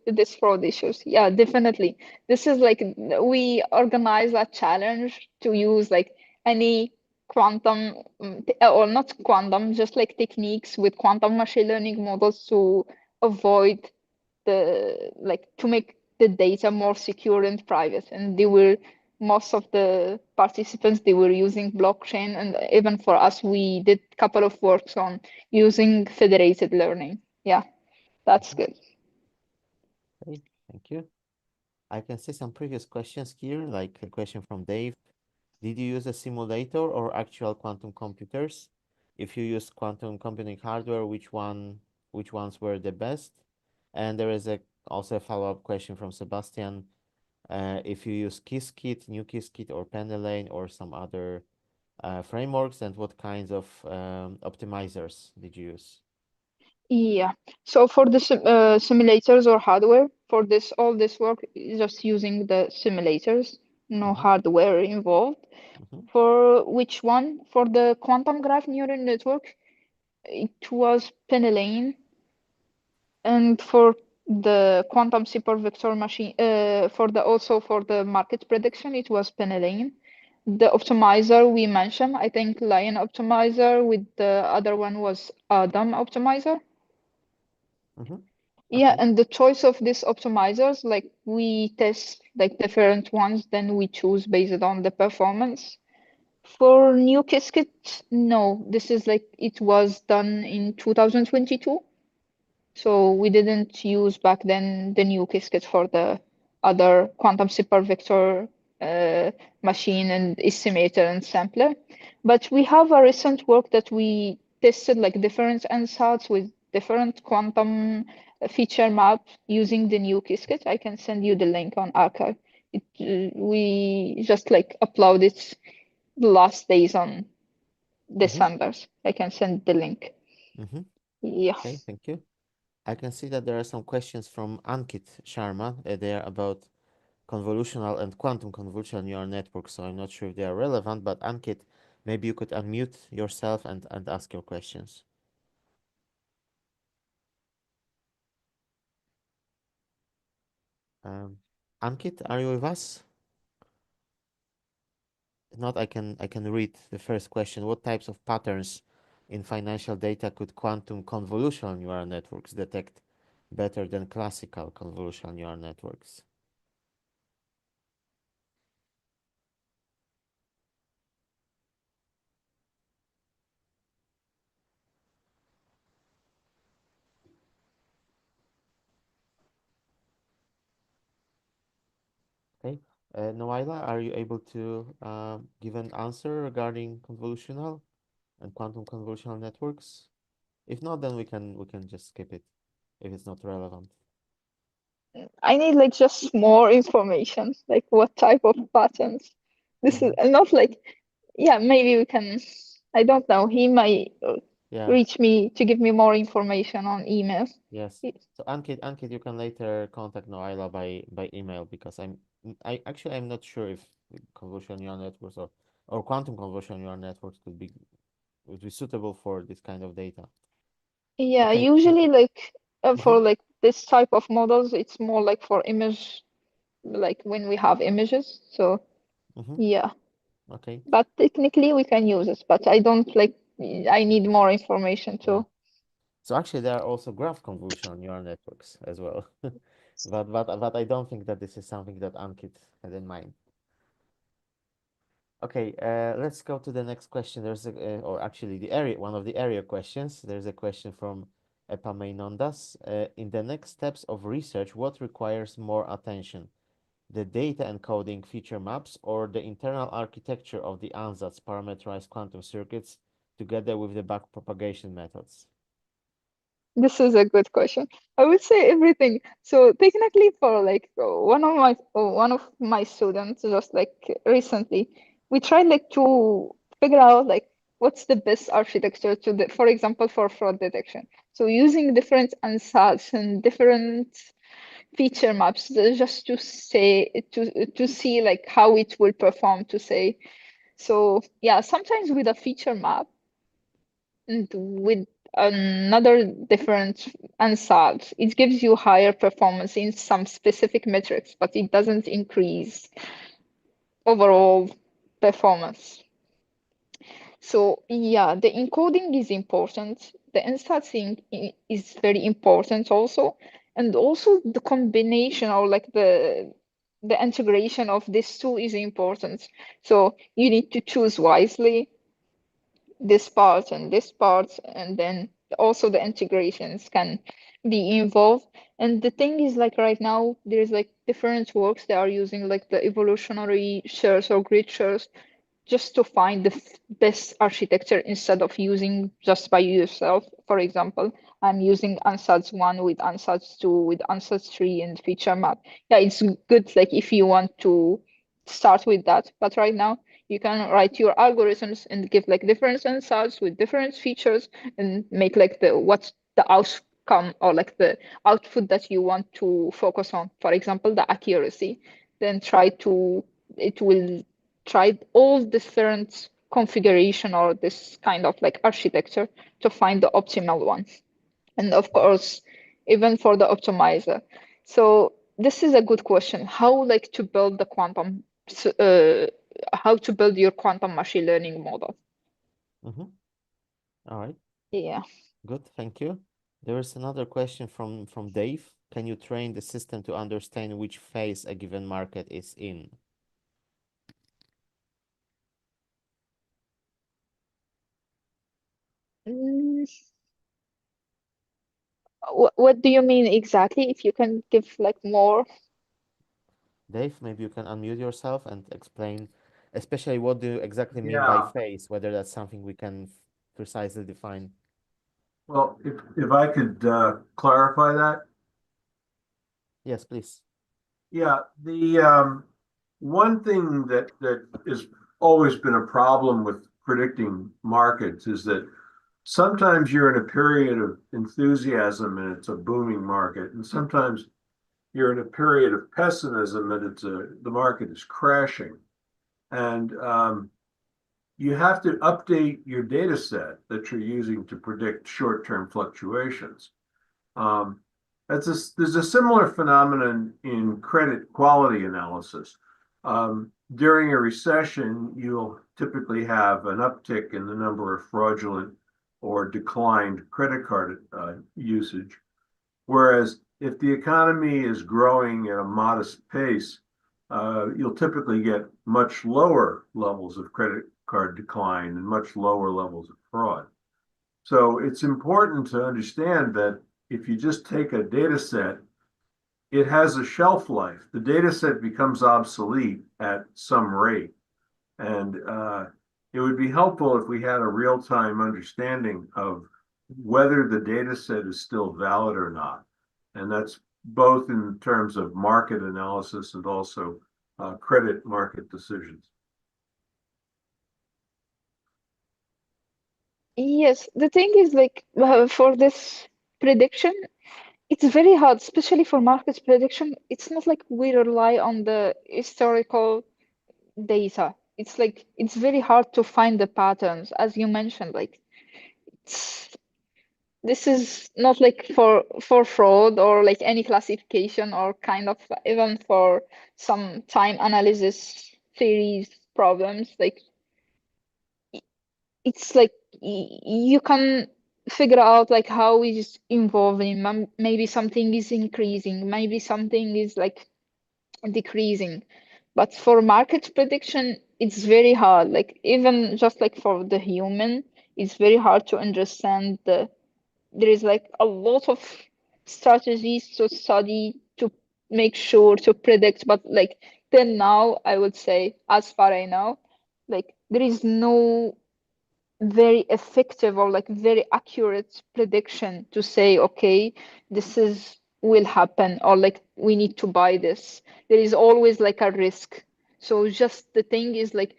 this fraud issues? Yeah, definitely. This is like, we organize a challenge to use like any quantum, or not quantum, just like techniques with quantum machine learning models to avoid to make the data more secure and private. And they will most of the participants, they were using blockchain, and even for us, we did a couple of works on using federated learning. Yeah, that's good. Okay, thank you. I can see some previous questions here, like a question from Dave. Did you use a simulator or actual quantum computers? If you used quantum computing hardware, which ones were the best? And there is also a follow-up question from Sebastian. If you use Qiskit, new Qiskit, or Pendelane, or some other frameworks, and what kinds of optimizers did you use? Yeah, so for the simulators or hardware, for all this work, just using the simulators, no hardware involved. For which one? For the quantum graph neural network, it was Pendelane, and for the quantum support vector machine, also for the market prediction, it was Pendelane. The optimizer we mentioned, I think Lion optimizer, with the other one was Adam optimizer. Yeah, Okay. and the choice of these optimizers, like we test like different ones, then we choose based on the performance. For new Qiskit, no, this is like it was done in 2022. So we didn't use back then the new Qiskit for the other quantum super vector machine and estimator and sampler. But we have a recent work that we tested like different ansatz with different quantum feature map using the new Qiskit. I can send you the link on archive. We just like upload it the last days on December. I can send the link. Yeah. Okay, thank you. I can see that there are some questions from Ankit Sharma. They are about convolutional and quantum convolutional neural networks, so I'm not sure if they are relevant, but Ankit, maybe you could unmute yourself and ask your questions. Ankit, are you with us? If not, I can read the first question. What types of patterns in financial data could quantum convolutional neural networks detect better than classical convolutional neural networks? Okay. Noaila, are you able to give an answer regarding convolutional and quantum convolutional networks? If not, then we can just skip it if it's not relevant. I need like just more information, like what type of patterns. This is not like, yeah, maybe we can, I don't know. He might reach me to give me more information on email. Yes. So Ankit, you can later contact Noaila by email, because I'm not sure if convolutional neural networks or quantum convolutional neural networks would be suitable for this kind of data. Yeah, Okay. usually like for like this type of models, it's more like for image, like when we have images. So yeah. Okay. But technically we can use it, but I don't like, I need more information too. So actually, there are also graph convolutional neural networks as well, but I don't think that this is something that Ankit had in mind. Okay, let's go to the next question. There's or actually one of the area questions. There's a question from Epamei Nondas. In the next steps of research, what requires more attention? The data encoding feature maps or the internal architecture of the ansatz parameterized quantum circuits together with the backpropagation methods? This is a good question. I would say everything. So technically, for like one of my students, just like recently, we tried like to figure out like what's the best architecture for example, for fraud detection. So using different ansatz and different feature maps just to see like how it will perform. So yeah, sometimes with a feature map and with another different ansatz, it gives you higher performance in some specific metrics, but it doesn't increase overall performance. So yeah, the encoding is important. The ansatzing is very important also. And also the combination, or like the the integration of these two is important. So you need to choose wisely this part and this part, and then also the integrations can be involved. And the thing is, like right now, there's like different works that are using like the evolutionary shares or grid shares just to find the best architecture instead of using just by yourself. For example, I'm using ansatz 1 with ansatz 2 with ansatz 3 and feature map. Yeah, it's good like if you want to start with that, but right now you can write your algorithms and give like different ansatz with different features and make like what's the outcome or like the output that you want to focus on. For example, the accuracy. Then it will try all different configuration or this kind of like architecture to find the optimal one. And of course, even for the optimizer. So this is a good question. How like to build the quantum, how to build your quantum machine learning model? Mm-hmm. All right. Yeah. Good. Thank you. There is another question from Dave. Can you train the system to understand which phase a given market is in? Mm, what do you mean exactly? If you can give like more. Dave, maybe you can unmute yourself and explain, especially what do you exactly mean by Yeah, phase, whether that's something we can precisely define. well, if I could clarify that, Yes, please. yeah, the one thing that has always been a problem with predicting markets is that sometimes you're in a period of enthusiasm and it's a booming market, and sometimes you're in a period of pessimism and the market is crashing, and you have to update your data set that you're using to predict short-term fluctuations. There's a similar phenomenon in credit quality analysis. During a recession, you'll typically have an uptick in the number of fraudulent or declined credit card usage. Whereas if the economy is growing at a modest pace, you'll typically get much lower levels of credit card decline and much lower levels of fraud. So it's important to understand that if you just take a data set, it has a shelf life. The data set becomes obsolete at some rate. And it would be helpful if we had a real-time understanding of whether the data set is still valid or not. And that's both in terms of market analysis and also credit market decisions. Yes, the thing is like for this prediction, it's very hard, especially for market prediction. It's not like we rely on the historical data. It's like it's very hard to find the patterns, as you mentioned. Like it's, this is not like for fraud or like any classification or kind of even for some time analysis theories problems. Like it's like you can figure out like how is evolving. Maybe something is increasing, maybe something is like decreasing. But for market prediction, it's very hard. Like even just like for the human, it's very hard to understand there is like a lot of strategies to study to make sure to predict. But like till now, I would say, as far I know, like there is no very effective or like very accurate prediction to say, okay, this is will happen or like we need to buy this. There is always like a risk. So just the thing is like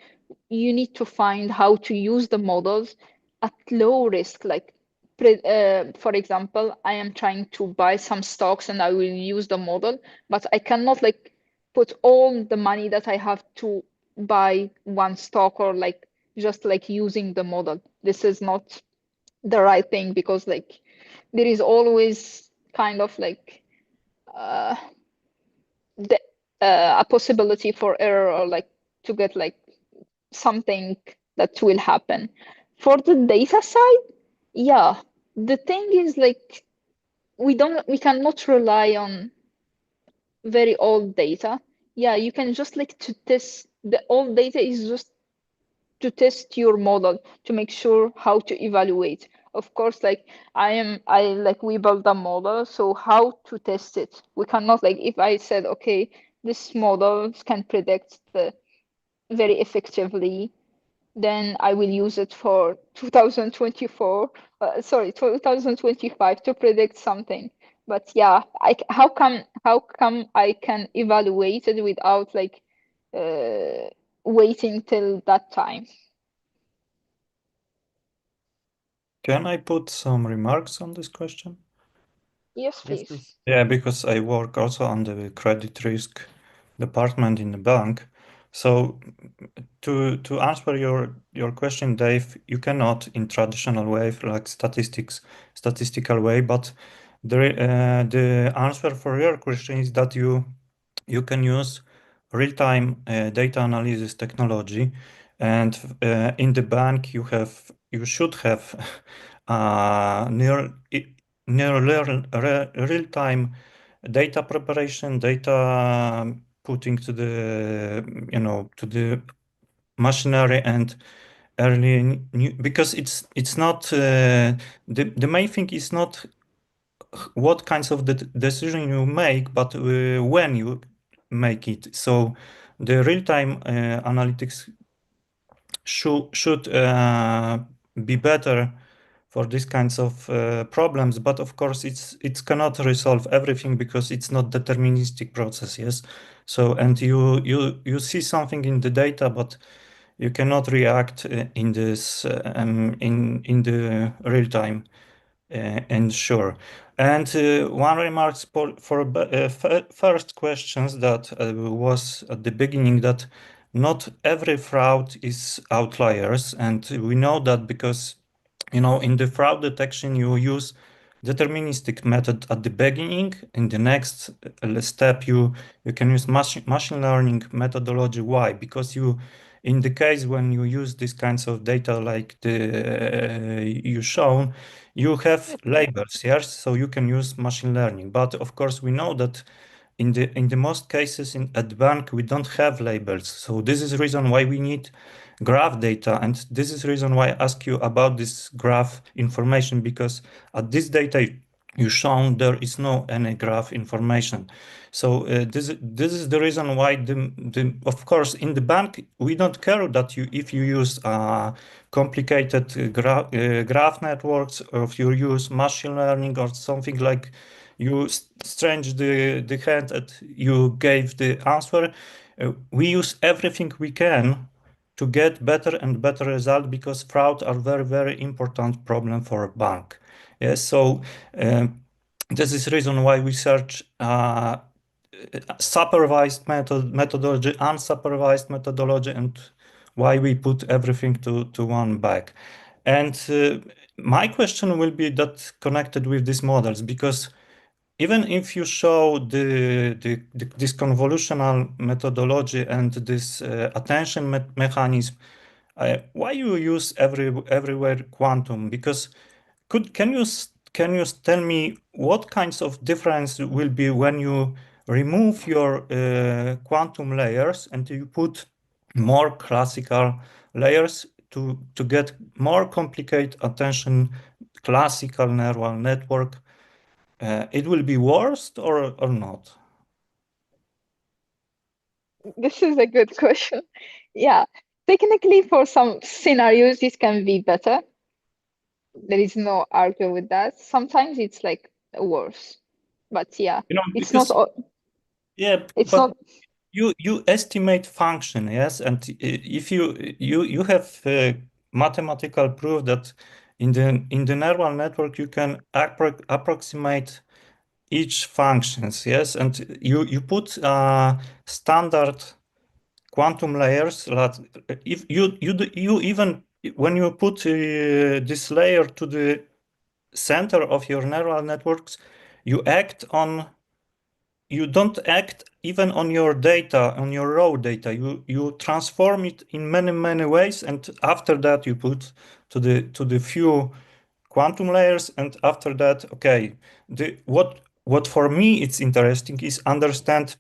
you need to find how to use the models at low risk. Like for example, I am trying to buy some stocks and I will use the model, but I cannot like put all the money that I have to buy one stock or like just like using the model. This is not the right thing because like there is always kind of like uh, the, a possibility for error or like to get like something that will happen. For the data side, yeah, the thing is like we cannot rely on very old data. Yeah, you can just like to test the all data is just to test your model to make sure how to evaluate. Of course, like we build a model, so how to test it? We cannot like if I said, okay, this model can predict very effectively, then I will use it for 2024, sorry, 2025 to predict something. But yeah, how come I can evaluate it without like waiting till that time? Can I put some remarks on this question? Yes, Yes, please. please. Yeah, because I work also on the credit risk department in the bank. So to answer your question, Dave, you cannot in traditional way like statistical way, but the answer for your question is that you can use real-time data analysis technology, and in the bank you should have real-time data preparation, data putting to the to the machinery and early new, because it's not the main thing is not what kinds of decision you make, but when you make it. So the real-time analytics should be better for these kinds of problems, but of course it cannot resolve everything because it's not deterministic process. Yes, so and you see something in the data, but you cannot react in this in the real time. And sure. And one remark for first questions that was at the beginning, that not every fraud is outliers, and we know that because in the fraud detection you use deterministic method at the beginning. In the next step you can use machine learning methodology. Why? Because in the case when you use these kinds of data like you shown, you have labels, yes, so you can use machine learning. But of course we know that in the most cases at the bank we don't have labels. So this is the reason why we need graph data, and this is the reason why I ask you about this graph information, because at this data you shown there is no any graph information. So this is the reason why of course in the bank we don't care that if you use complicated graph networks, or if you use machine learning or something like you stretch the hand and you gave the answer. We use everything we can to get better and better result, because fraud are very important problem for a bank. Yes, so this is reason why we search supervised methodology, unsupervised methodology, and why we put everything to one bag. And my question will be that connected with these models, because even if you show this convolutional methodology and this attention mechanism, why you use everywhere quantum? Because can you tell me what kinds of difference will be when you remove your quantum layers and you put more classical layers to get more complicated attention classical neural network? It will be worse or not? This is a good question. Yeah, technically for some scenarios it can be better. There is no argue with that. Sometimes it's like worse, but yeah, it's not. Because yeah, It's but not. you estimate function, yes, and if you have mathematical proof that in the neural network you can approximate each functions, yes, and you put standard quantum layers that if you even when you put this layer to the center of your neural networks, you don't act even on your data, on your raw data. You transform it in many ways, and after that you put to the few quantum layers, and after that, okay, what for me it's interesting is understand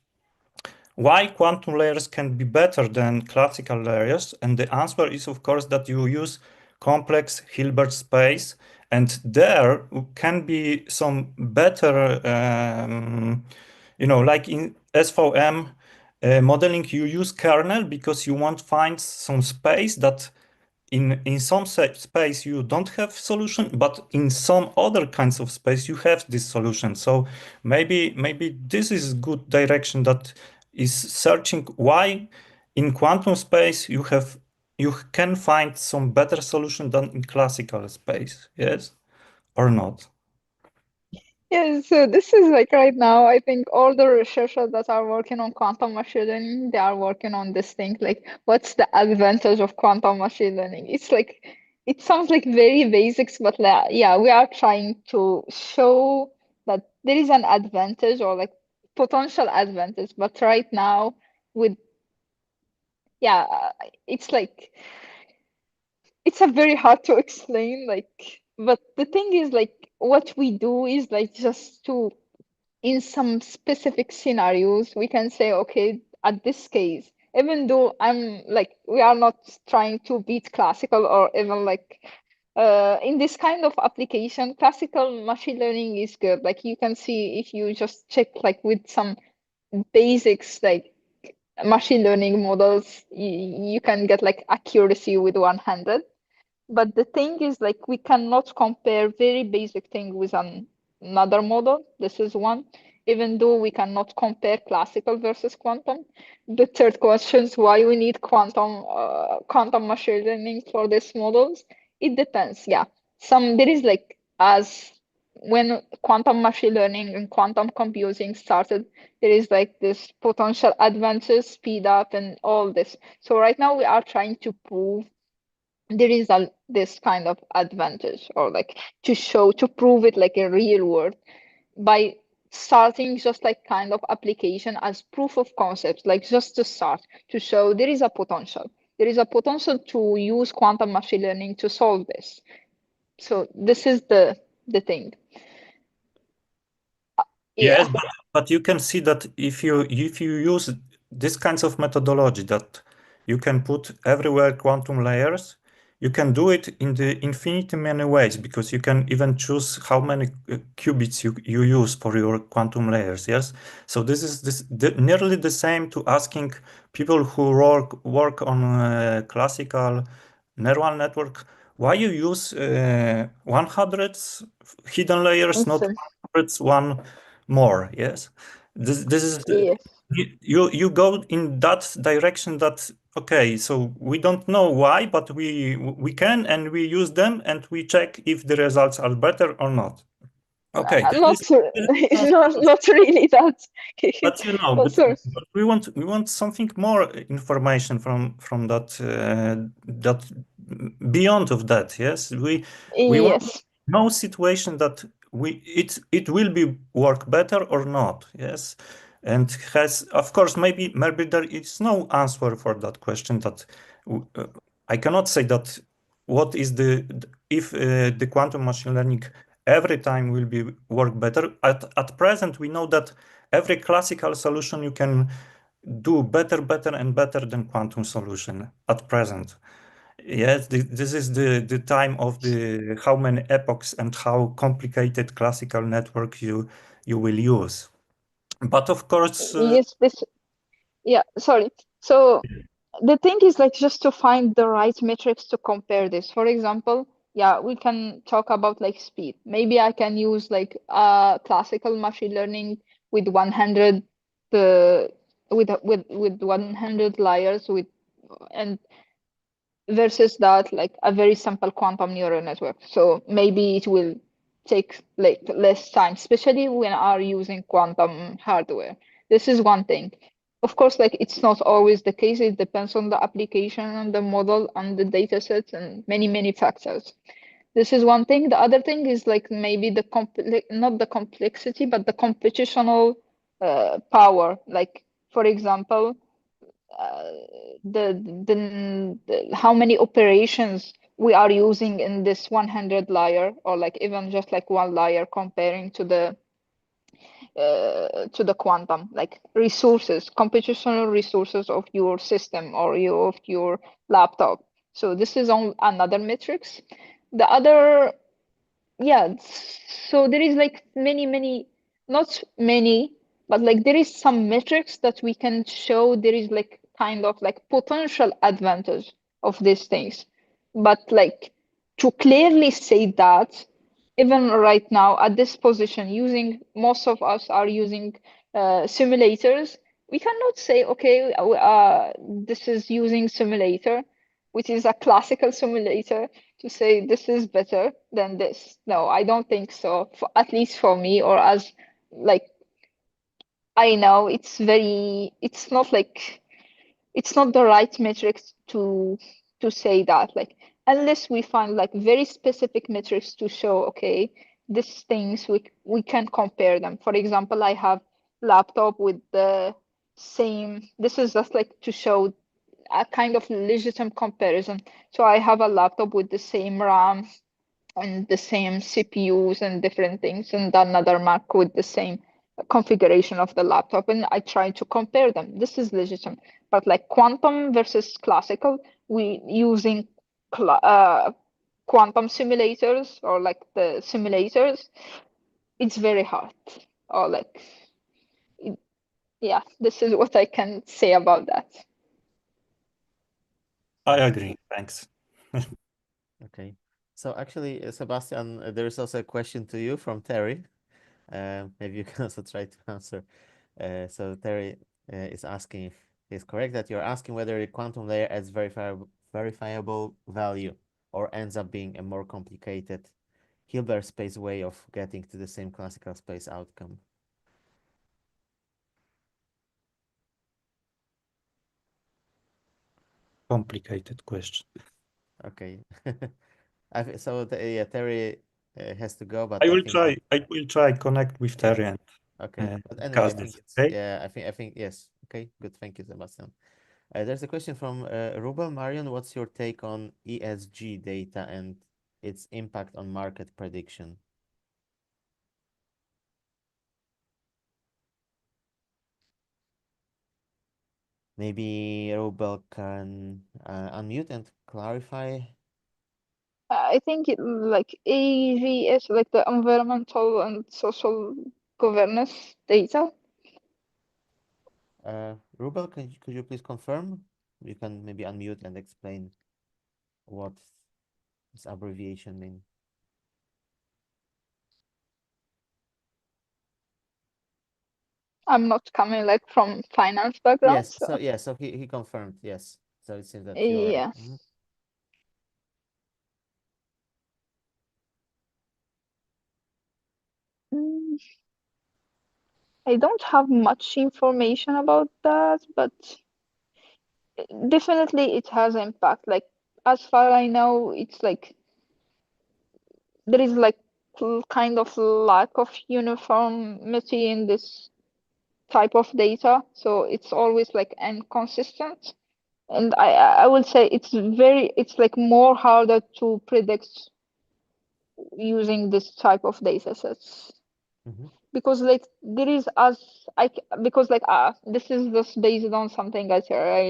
why quantum layers can be better than classical layers. And the answer is, of course, that you use complex Hilbert space, and there can be some better, like in SVM modeling, you use kernel because you want to find some space that in some space you don't have solution, but in some other kinds of space you have this solution. So maybe this is good direction that is searching why in quantum space you can find some better solution than in classical space, yes or not? Yeah, so this is like right now, I think all the researchers that are working on quantum machine learning, they are working on this thing, like what's the advantage of quantum machine learning? It's like, it sounds like very basics, but yeah, we are trying to show that there is an advantage or like potential advantage. But right now with, yeah, it's like, it's a very hard to explain, like, but the thing is like, what we do is like just to, in some specific scenarios, we can say, okay, at this case, even though I'm like, we are not trying to beat classical or even like, in this kind of application, classical machine learning is good. Like you can see if you just check like with some basics, like machine learning models, you can get like accuracy with 100. But the thing is, like, we cannot compare very basic thing with another model. This is one. Even though we cannot compare classical versus quantum. The third question is why we need quantum machine learning for these models. It depends. Yeah, there is like, as when quantum machine learning and quantum computing started, there is like this potential advances, speed up, and all this. So right now we are trying to prove there is this kind of advantage, or like to prove it like a real world by starting just like kind of application as proof of concepts, like just to start to show there is a potential. There is a potential to use quantum machine learning to solve this. So this is the thing. Yes, Yeah. but you can see that if you use this kinds of methodology that you can put everywhere quantum layers, you can do it in the infinity many ways because you can even choose how many qubits you use for your quantum layers. Yes, so this is nearly the same to asking people who work on classical neural network why you use 100 hidden layers, not Awesome. 101 more. Yes, this is Yes. you go in that direction that okay, so we don't know why, but we can and we use them and we check if the results are better or not. Okay, Not not really that. but But sorry. but we want something more information from that that beyond of that. Yes, we want Yes. no situation that it will be work better or not. Yes, and has of course maybe there is no answer for that question. That I cannot say that what is if the quantum machine learning every time will be work better. At present, we know that every classical solution you can do better and better than quantum solution at present. Yes, this is the time of the how many epochs and how complicated classical network you will use. But of course, Yes, yeah, sorry. So the thing is like just to find the right metrics to compare this. For example, yeah, we can talk about like speed. Maybe I can use like classical machine learning with 100 with 100 layers and versus that like a very simple quantum neural network. So maybe it will take like less time, especially when are using quantum hardware. This is one thing. Of course, like it's not always the case. It depends on the application and the model and the data sets and many factors. This is one thing. The other thing is like maybe not the complexity, but the computational power. Like for example, how many operations we are using in this 100 layer, or like even just like one layer comparing to the to the quantum, like resources, computational resources of your system or of your laptop. So this is on another metrics. The other, yeah, so there is like many, not many, but like there is some metrics that we can show there is like kind of like potential advantage of these things. But like to clearly say that, even right now at this position, most of us are using simulators. We cannot say, okay, this is using simulator, which is a classical simulator, to say this is better than this. No, I don't think so. At least for me, or as like I know it's not the right metrics to say that, like unless we find like very specific metrics to show, okay, these things we can compare them. For example, I have laptop with the same, this is just like to show a kind of legitimate comparison. So I have a laptop with the same RAM and the same CPUs and different things, and another Mac with the same configuration of the laptop, and I try to compare them. This is legitimate. But like quantum versus classical, we using quantum simulators or like the simulators, it's very hard. Or like, yeah, this is what I can say about that. I agree. Thanks. Okay. So actually, Sebastian, there is also a question to you from Terry. Maybe you can also try to answer. So Terry is asking if it's correct that you're asking whether the quantum layer adds verifiable value or ends up being a more complicated Hilbert space way of getting to the same classical space outcome. Complicated question. Okay. So yeah, Terry has to go, but I I will think try. I will try connect with Yeah. Terry and okay. But anyway, I discuss think this. it's Okay. yeah. I think yes. Okay. Good. Thank you, Sebastian. There's a question from Rubel Marion. What's your take on ESG data and its impact on market prediction? Maybe Rubel can unmute and clarify. I think like AEG is like the environmental and social governance data. Rubel, could you please confirm? You can maybe unmute and explain what this abbreviation means. I'm not coming like from finance background, Yes. so So he confirmed. Yes. So it seems that you are. yeah. Mhm. Mm, I don't have much information about that, but definitely it has impact. Like as far I know, it's like there is like kind of lack of uniformity in this type of data, so it's always like inconsistent. And I would say it's like more harder to predict using this type of data sets. Mhm. Because like there is because like this is just based on something I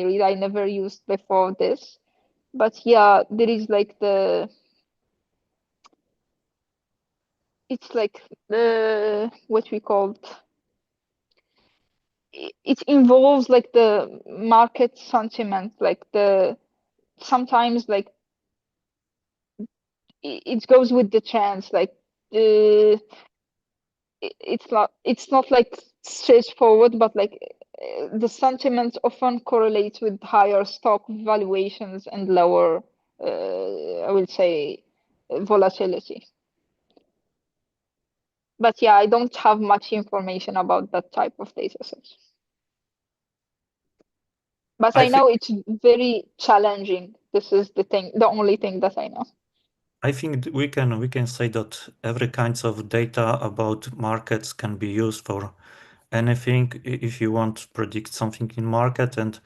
read, I never used before this, but yeah, there is like it's like the what we called it involves like the market sentiment, like the sometimes like it goes with the trends, like uh, it's not like straightforward, but like the sentiment often correlates with higher stock valuations and lower, I would say, volatility. But yeah, I don't have much information about that type of data set. But I know it's very challenging. This is the only thing that I know. I think we can say that every kinds of data about markets can be used for anything if you want to predict something in market. And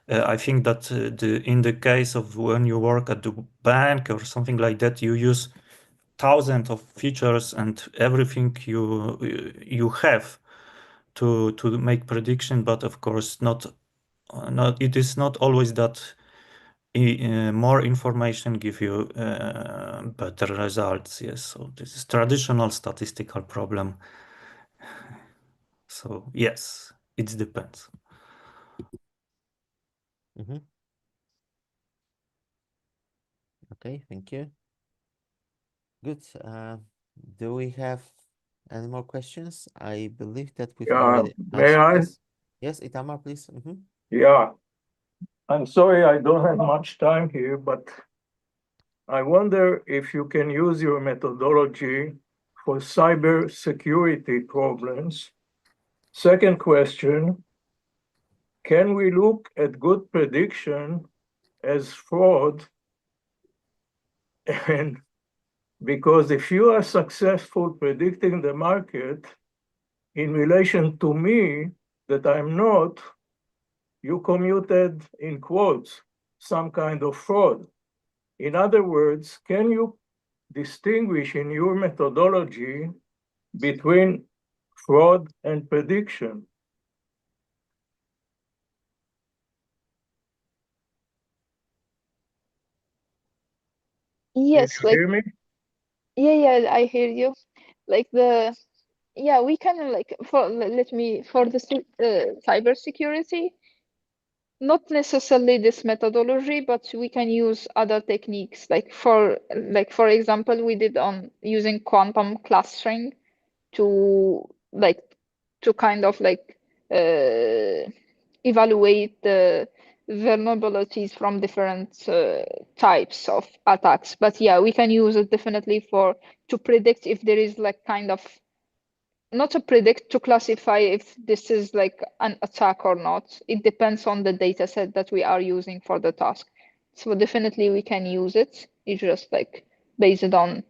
I think that in the case of when you work at the bank or something like that, you use thousands of features and everything you have to make prediction, but of course not it is not always that more information give you better results. Yes, so this is traditional statistical problem. So yes, it depends. Okay, thank you. Good. Do we have any more questions? I believe that we've already may I? Yes, yes, Itamar, please. Yeah, I'm sorry I don't have much time here, but I wonder if you can use your methodology for cyber security problems. Second question, can we look at good prediction as fraud? And because if you are successful predicting the market in relation to me that I'm not, you committed, in quotes, some kind of fraud. In other words, can you distinguish in your methodology between fraud and prediction? Yes, Did you hear me? yeah, I hear you. Like we can like for the cyber security, not necessarily this methodology, but we can use other techniques. For example, we did on using quantum clustering to kind of evaluate the vulnerabilities from different types of attacks. But yeah, we can use it definitely to predict if there is like kind of not to predict, to classify if this is like an attack or not. It depends on the data set that we are using for the task. So definitely we can use it. It's just like based on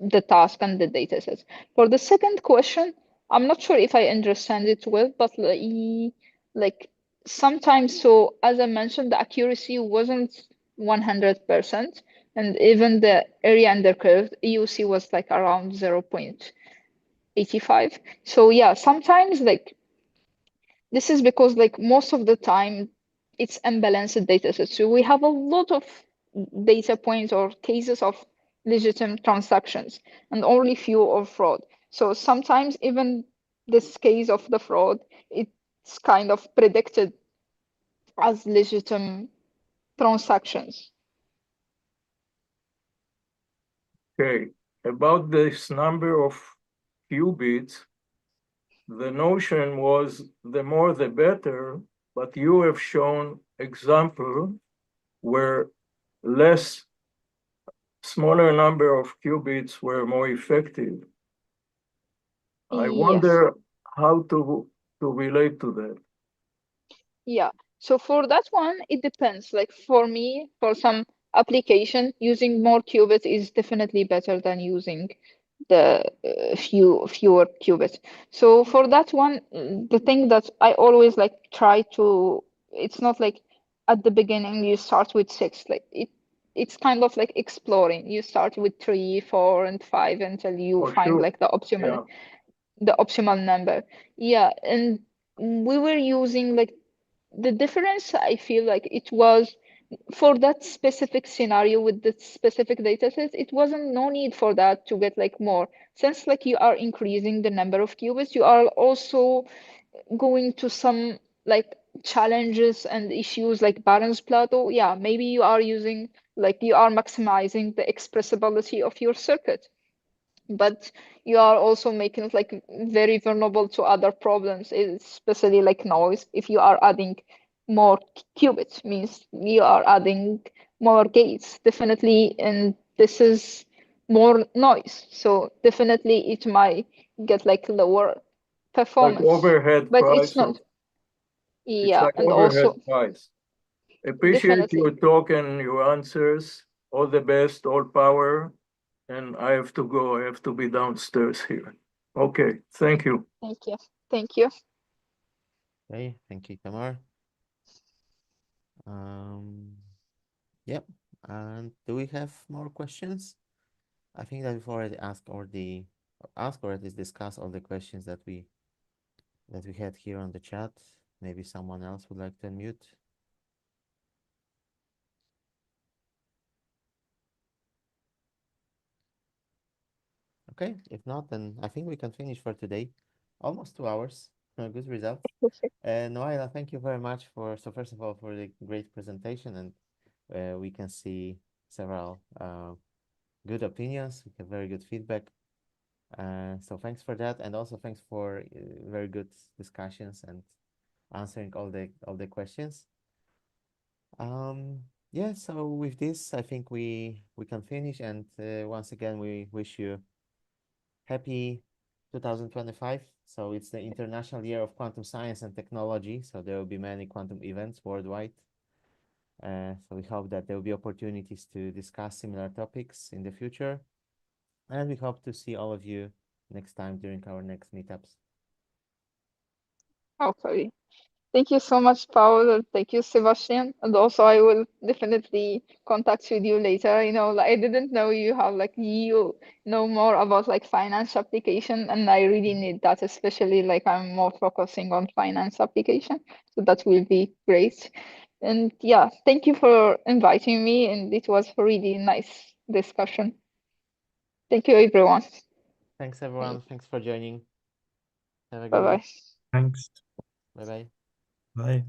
the task and the data sets. For the second question, I'm not sure if I understand it well, but like sometimes, so as I mentioned, the accuracy wasn't 100%, and even the area under curve, EUC was like around 0.85. So yeah, sometimes like this is because like most of the time it's unbalanced data sets. So we have a lot of data points or cases of legitimate transactions and only few of fraud. So sometimes even this case of the fraud, it's kind of predicted as legitimate transactions. Okay, about this number of qubits, the notion was the more the better, but you have shown example where smaller number of qubits were more effective. I wonder how to relate to that. Yeah. So for that one, it depends. Like for me, for some application, using more qubits is definitely better than using the fewer qubits. So for that one, the thing that I always like try to, it's not like at the beginning you start with 6. Like it's kind of like exploring. You start with 3, 4, and 5 until you For find sure. like the optimal number. Yeah, and we were using like the difference. I feel like it was for that specific scenario with the specific data sets, it wasn't no need for that to get like more. Since like you are increasing the number of qubits, you are also going to some like challenges and issues like Barron's plateau. Yeah, maybe you are maximizing the expressibility of your circuit, but you are also making it like very vulnerable to other problems, especially like noise. If you are adding more qubits, means you are adding more gates, definitely, and this is more noise. So definitely it might get like lower performance. Like overhead But price. it's not. It's Yeah, like and overhead also price. Appreciate definitely. your talk and your answers. All the best, all power. And I have to go. I have to be downstairs here. Okay, thank you. Thank you. Thank you. Okay, thank you, Tamar. Yep. And do we have more questions? I think that we've already asked or at least discussed all the questions that we that we had here on the chat. Maybe someone else would like to unmute. Okay, if not, then I think we can finish for today. Almost 2 hours. Good result. Noaila, thank you very much so first of all, for the great presentation, and we can see several good opinions. We have very good feedback. So thanks for that, and also thanks for very good discussions and answering all the questions. Yeah, so with this, I think we can finish, and once again, we wish you happy 2025. So it's the International Year of Quantum Science and Technology. So there will be many quantum events worldwide. So we hope that there will be opportunities to discuss similar topics in the future. And we hope to see all of you next time during our next meetups. Hopefully. Thank you so much, Paul, and thank you, Sebastian. And also, I will definitely contact with you later. You know, like, I didn't know you know more about like finance application, and I really need that, especially like I'm more focusing on finance application. So that will be great. And yeah, thank you for inviting me, and it was a really nice discussion. Thank you, everyone. Thanks, everyone. Thanks for joining. Have a good Bye-bye. one. Thanks. Bye-bye. Bye.